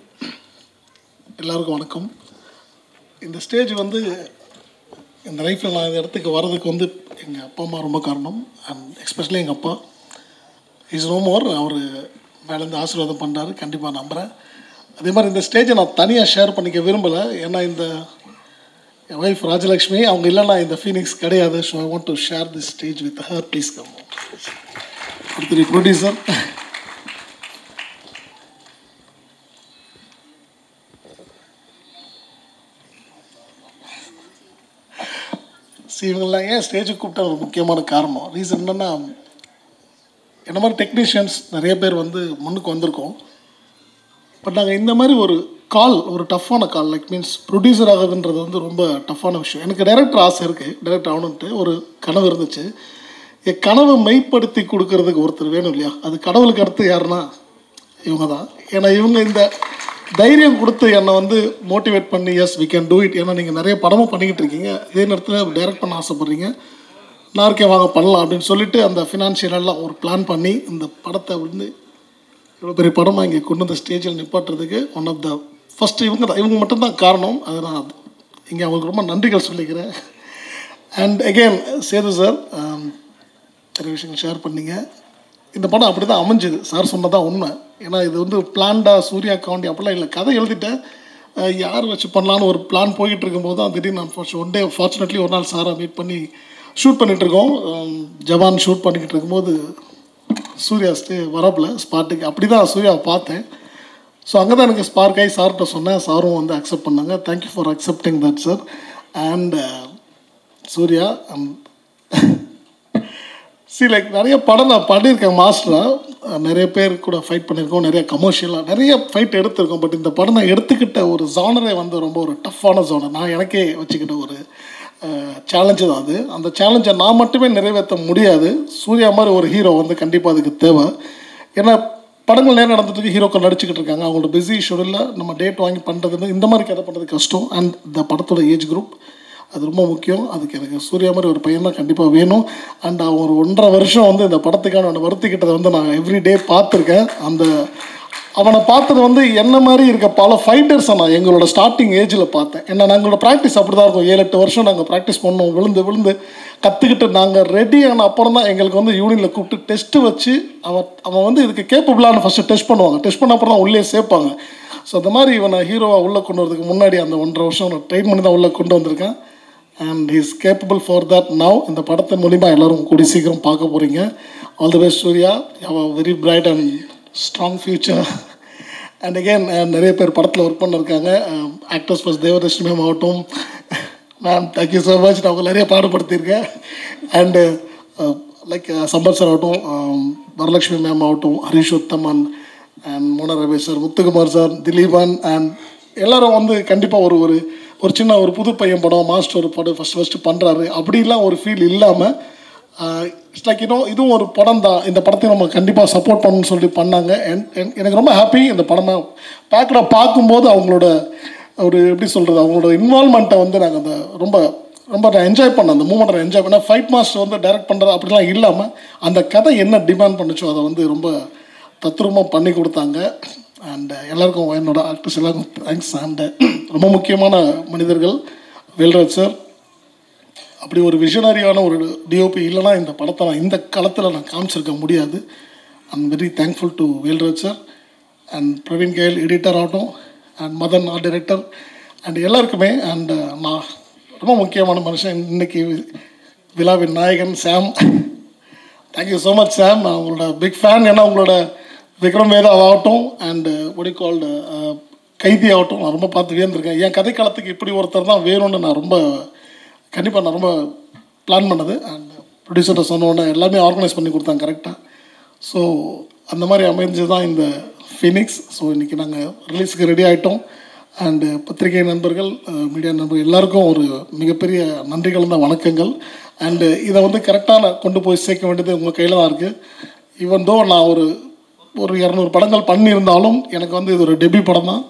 எல்லாருக்கும் வணக்கம். இந்த ஸ்டேஜ் வந்து இந்த லைஃப்பில் நான் இந்த இடத்துக்கு வர்றதுக்கு வந்து எங்கள் அப்பா அம்மா ரொம்ப காரணம். அண்ட் எஸ்பெஷலி எங்கள் அப்பா இஸ் நோ மோர். அவர் மேலேருந்து ஆசீர்வாதம் பண்ணுறாரு, கண்டிப்பாக நம்புகிறேன். அதே மாதிரி இந்த ஸ்டேஜை நான் தனியாக ஷேர் பண்ணிக்க விரும்பலை. ஏன்னா இந்த என் ஒய்ஃப் ராஜலக்ஷ்மி அவங்க இல்லைன்னா இந்த ஃபீனிக்ஸ் கிடையாது. So I want to share this stage with her. Please come. அடுத்த ப்ரொடியூசர் இவங்கெல்லாம் ஏன் ஸ்டேஜுக்கு கூப்பிட்டா ஒரு முக்கியமான காரணம். ரீசன் என்னென்னா, என்ன மாதிரி டெக்னீஷியன்ஸ் நிறைய பேர் வந்து முன்னுக்கு வந்திருக்கோம். பட் நாங்கள் இந்த மாதிரி ஒரு கால், ஒரு டஃப்பான கால், லைக் மீன்ஸ் ப்ரொடியூசர் ஆகுதுன்றது வந்து ரொம்ப டஃப்பான விஷயம். எனக்கு டைரக்டர் ஆசை இருக்குது, டைரக்டர் ஆகணுன்ட்டு ஒரு கனவு இருந்துச்சு. என் கனவை மெய்ப்படுத்தி கொடுக்கறதுக்கு ஒருத்தர் வேணும் இல்லையா? அது கடவுளுக்கு அடுத்து யாருன்னா இவங்க தான். ஏன்னா இவங்க இந்த தைரியம் கொடுத்து என்னை வந்து மோட்டிவேட் பண்ணி, yes we can do it. ஏன்னா நீங்கள் நிறைய படமும் பண்ணிக்கிட்டு இருக்கீங்க, இதே நேரத்தில் டைரக்ட் பண்ண ஆசைப்பட்றீங்க, நான் இருக்கேன் வாங்க பண்ணலாம் அப்படின்னு சொல்லிட்டு அந்த ஃபினான்ஷியலெல்லாம் ஒரு பிளான் பண்ணி இந்த படத்தை வந்து இவ்வளோ பெரிய படமாக இங்கே கொண்டு வந்த ஸ்டேஜில் நிப்பாட்டுறதுக்கு ஒன் ஆஃப் த ஃபஸ்ட்டு இவங்க மட்டும்தான் காரணம். அதை நான் இங்கே அவங்களுக்கு ரொம்ப நன்றிகள் சொல்லிக்கிறேன். அண்ட் அகெயின் சேது சார் நிறைய விஷயங்கள் ஷேர் பண்ணிங்க. இந்த படம் அப்படி தான் அமைஞ்சுது. சார் சொன்னதான் உண்மை. ஏன்னா இது வந்து பிளான்டாக சூர்யா காண்டி அப்படிலாம் இல்லை. கதை எழுதிட்டேன், யார் வச்சு பண்ணலான்னு ஒரு பிளான் போய்கிட்டு இருக்கும்போது தான் திடீர்னு நான் ஒன் டே ஃபார்ச்சுனேட்லி ஒரு நாள் சாரை மீட் பண்ணி ஷூட் பண்ணிகிட்ருக்கோம். ஜவான் ஷூட் பண்ணிக்கிட்டு இருக்கும்போது சூர்யா வரப்பில் ஸ்பாட்டுக்கு அப்படி தான் சூர்யாவை பார்த்தேன். ஸோ அங்கே தான் எனக்கு ஸ்பார்க் ஆகி சார்கிட்ட சொன்னேன். சாரும் வந்து அக்செப்ட் பண்ணாங்க. Thank you for accepting that sir. And Suriya like நிறைய படம் நான் பண்ணியிருக்கேன் மாஸ்டராக, நிறைய பேர் கூட ஃபைட் பண்ணியிருக்கோம், நிறைய கமர்ஷியலாக நிறைய ஃபைட் எடுத்திருக்கோம். பட் இந்த படம் நான் எடுத்துக்கிட்ட ஒரு ஜானரே வந்து ரொம்ப ஒரு டஃப்பான ஜானர். நான் எனக்கே வச்சுக்கிட்ட ஒரு சேலஞ்சு தான் அது. அந்த சேலஞ்சை நான் மட்டுமே நிறைவேற்ற முடியாது. சூர்யா மாதிரி ஒரு ஹீரோ வந்து கண்டிப்பாக அதுக்கு தேவை. ஏன்னா படங்கள் நேரம் நடந்துட்டு ஹீரோக்கள் நடிச்சுக்கிட்டு இருக்காங்க. அவங்களோட பிஸி ஷெடியூலில் நம்ம டேட் வாங்கி பண்ணுறதுன்னு இந்த மாதிரி கதை பண்ணுறது கஷ்டம். அண்ட் இந்த படத்தோட ஏஜ் குரூப் அது ரொம்ப முக்கியம். அதுக்கு எனக்கு சூர்யா மாதிரி ஒரு பையன் தான் கண்டிப்பாக வேணும். அண்ட் அவன் ஒரு 1.5 வருஷம் வந்து இந்த படத்துக்கான வருத்திக்கிட்டதை வந்து நான் எவ்ரிடே பார்த்துருக்கேன். அந்த அவனை பார்த்தது வந்து என்ன மாதிரி இருக்க பல ஃபைட்டர்ஸை நான் எங்களோட ஸ்டார்டிங் ஏஜில் பார்த்தேன். ஏன்னா நாங்களோட ப்ராக்டிஸ் அப்படி தான் இருக்கும். 7-8 வருஷம் நாங்கள் ப்ராக்டிஸ் பண்ணோம், விழுந்து கற்றுக்கிட்டு நாங்கள் ரெடி ஆன அப்புறம் தான் எங்களுக்கு வந்து யூனியனில் கூப்பிட்டு டெஸ்ட்டு வச்சு அவன் வந்து இதுக்கு கேப்பபிளான ஃபஸ்ட்டு டெஸ்ட் பண்ணுவாங்க. டெஸ்ட் பண்ண அப்புறம் தான் உள்ளே சேர்ப்பாங்க. ஸோ அந்த மாதிரி இவனை ஹீரோவாக உள்ளே கொண்டு வரதுக்கு முன்னாடி அந்த 1.5 வருஷம் நான் ட்ரெயின் பண்ணி தான் உள்ளே கொண்டு வந்திருக்கேன். And he's capable for that now. இந்த படத்தின் மூலிமா எல்லோரும் கூடி சீக்கிரம் பார்க்க போகிறீங்க. All the best Surya. Have a very bright and strong future. And again நிறைய பேர் படத்தில் ஒர்க் பண்ணியிருக்காங்க. ஆக்டர்ஸ் ஃபர்ஸ்ட் தேவதர்ஷினி மேம் ஆகட்டும், மேம் தேங்க்யூ ஸோ மச். நான் அவங்க நிறைய பாடுபடுத்தியிருக்கேன். அண்டு லைக் சம்பத் சார் ஆகட்டும், வரலட்சுமி மேம் ஆகட்டும், Harish Uthaman and Mona Ramesh sir, Muthukumar sir, Dileepan and எல்லோரும் வந்து கண்டிப்பாக ஒரு சின்ன ஒரு புது பையன் படம், மாஸ்டர் ஒரு படம் ஃபஸ்ட்டு பண்ணுறாரு அப்படிலாம் ஒரு ஃபீல் இல்லாமல் இட்ஸ் லைக் இதுவும் ஒரு படம் தான். இந்த படத்தை நம்ம கண்டிப்பாக சப்போர்ட் பண்ணணும்னு சொல்லி பண்ணாங்க. எனக்கு ரொம்ப ஹாப்பி. இந்த படமாக பேக்கடாக பார்க்கும்போது அவங்களோட ஒரு எப்படி சொல்கிறது, அவங்களோட இன்வால்மெண்ட்டை வந்து நாங்கள் அந்த ரொம்ப நான் என்ஜாய் பண்ணேன். அந்த மூமெண்ட்டை நான் என்ஜாய் பண்ணேன். ஃபைட் மாஸ்டர் வந்து டைரக்ட் பண்ணுறது அப்படிலாம் இல்லாமல் அந்த கதை என்ன டிமாண்ட் பண்ணுச்சோ அதை வந்து ரொம்ப தத்ரூபமாக பண்ணி கொடுத்தாங்க. அண்ட் எல்லாருக்கும் என்னோட ஆக்டர்ஸ் எல்லாருக்கும் தேங்க்ஸ். அண்டு ரொம்ப முக்கியமான மனிதர்கள் வேல்ராஜ் சார். அப்படி ஒரு விஷனரியான ஒரு டிஓபி இல்லைனா இந்த படத்தை நான் இந்த காலத்தில் நான் காமிச்சிருக்க முடியாது. I'm very thankful to Velraj sir and Praveen K L editor ஆகட்டும், and Madhan art director and எல்லாருக்குமே. அண்ட் நான் ரொம்ப முக்கியமான மனுஷன் இன்றைக்கி விழாவின் நாயகன் Sam. Thank you so much Sam. நான் உங்களோட பிக் ஃபேன். ஏன்னா உங்களோட விக்ரம் வேதா ஆகட்டும் அண்டு ஒடி கால்டு கைதி ஆகட்டும் நான் ரொம்ப பார்த்து வியந்திருக்கேன். என் கதை காலத்துக்கு இப்படி ஒருத்தர் தான் வேணும்னு நான் ரொம்ப பிளான் பண்ணது. அண்ட் ப்ரொடியூசர்கிட்ட சொன்னோன்னே எல்லாமே ஆர்கனைஸ் பண்ணி கொடுத்தாங்க கரெக்டாக. ஸோ அந்த மாதிரி அமைஞ்சு தான் இந்த ஃபீனிக்ஸ். ஸோ இன்றைக்கி நாங்கள் ரிலீஸுக்கு ரெடி ஆகிட்டோம். அண்டு பத்திரிகை நண்பர்கள், மீடியா நண்பர்கள் எல்லாருக்கும் ஒரு மிகப்பெரிய நன்றிகள் தான், வணக்கங்கள். அண்டு இதை வந்து கரெக்டாக கொண்டு போய் சேர்க்க வேண்டியது உங்கள் கையில் தான் இருக்குது. ஈவன் தோ நான் ஒரு 200 படங்கள் பண்ணியிருந்தாலும் எனக்கு வந்து இது ஒரு டெபியூ படம் தான்.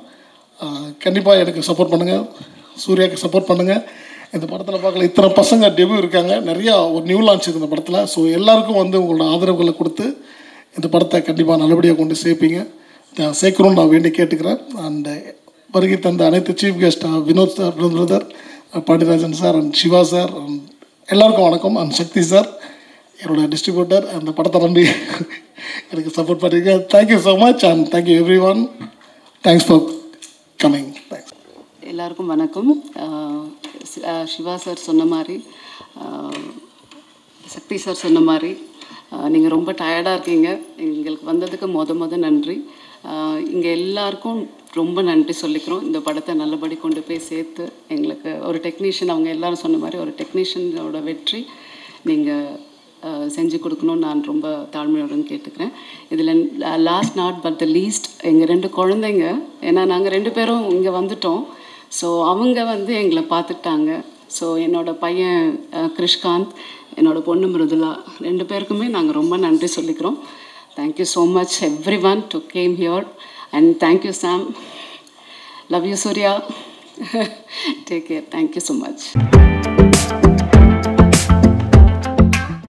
கண்டிப்பாக எனக்கு சப்போர்ட் பண்ணுங்கள், சூர்யாவுக்கு சப்போர்ட் பண்ணுங்கள். இந்த படத்தில் பார்க்கல இத்தனை பசங்க டெபியூ இருக்காங்க, நிறையா ஒரு நியூ லான்ச் இருக்குது இந்த படத்தில். ஸோ எல்லாருக்கும் வந்து உங்களோட ஆதரவுகளை கொடுத்து இந்த படத்தை கண்டிப்பாக நல்லபடியாக கொண்டு சேர்க்கணும்னு நான் வேண்டி கேட்டுக்கிறேன். அண்ட் வருகை தந்த அனைத்து chief guest Vinoth sir, brother Pandiarajan sir and Siva sir and எல்லாருக்கும் வணக்கம். அண்ட் சக்தி சார் என்னோட டிஸ்ட்ரிபியூட்டர், அந்த படத்தை நம்பி எனக்கு சப்போர்ட் பண்ணியிருக்கேன். Thank you so much and thank you everyone. Thanks for coming. Thanks. எல்லாருக்கும் வணக்கம். சிவா சார் சொன்ன மாதிரி, சக்தி சார் சொன்ன மாதிரி, நீங்கள் ரொம்ப டயர்டாக இருக்கீங்க. எங்களுக்கு வந்ததுக்கு மொத நன்றி. இங்கே எல்லாருக்கும் ரொம்ப நன்றி சொல்லிக்கிறோம். இந்த படத்தை நல்லபடி கொண்டு போய் சேர்த்து எங்களுக்கு ஒரு டெக்னீஷியன், அவங்க எல்லோரும் சொன்ன மாதிரி ஒரு டெக்னீஷியனோட வெற்றி நீங்கள் செஞ்சு கொடுக்கணும்னு நான் ரொம்ப தாழ்மையோடு கேட்டுக்கிறேன். இதில் last not but the least எங்கள் 2 குழந்தைங்க, ஏன்னா நாங்கள் 2 பேரும் இங்கே வந்துட்டோம். ஸோ அவங்க வந்து எங்களை பார்த்துக்கிட்டாங்க. ஸோ என்னோடய பையன் கிருஷ்காந்த், என்னோடய பொண்ணு மிருதுலா, 2 பேருக்குமே நாங்கள் ரொம்ப நன்றி சொல்லிக்கிறோம். Thank you so much everyone to came here and thank you Sam. Love you Suriya. Take care. Thank you so much.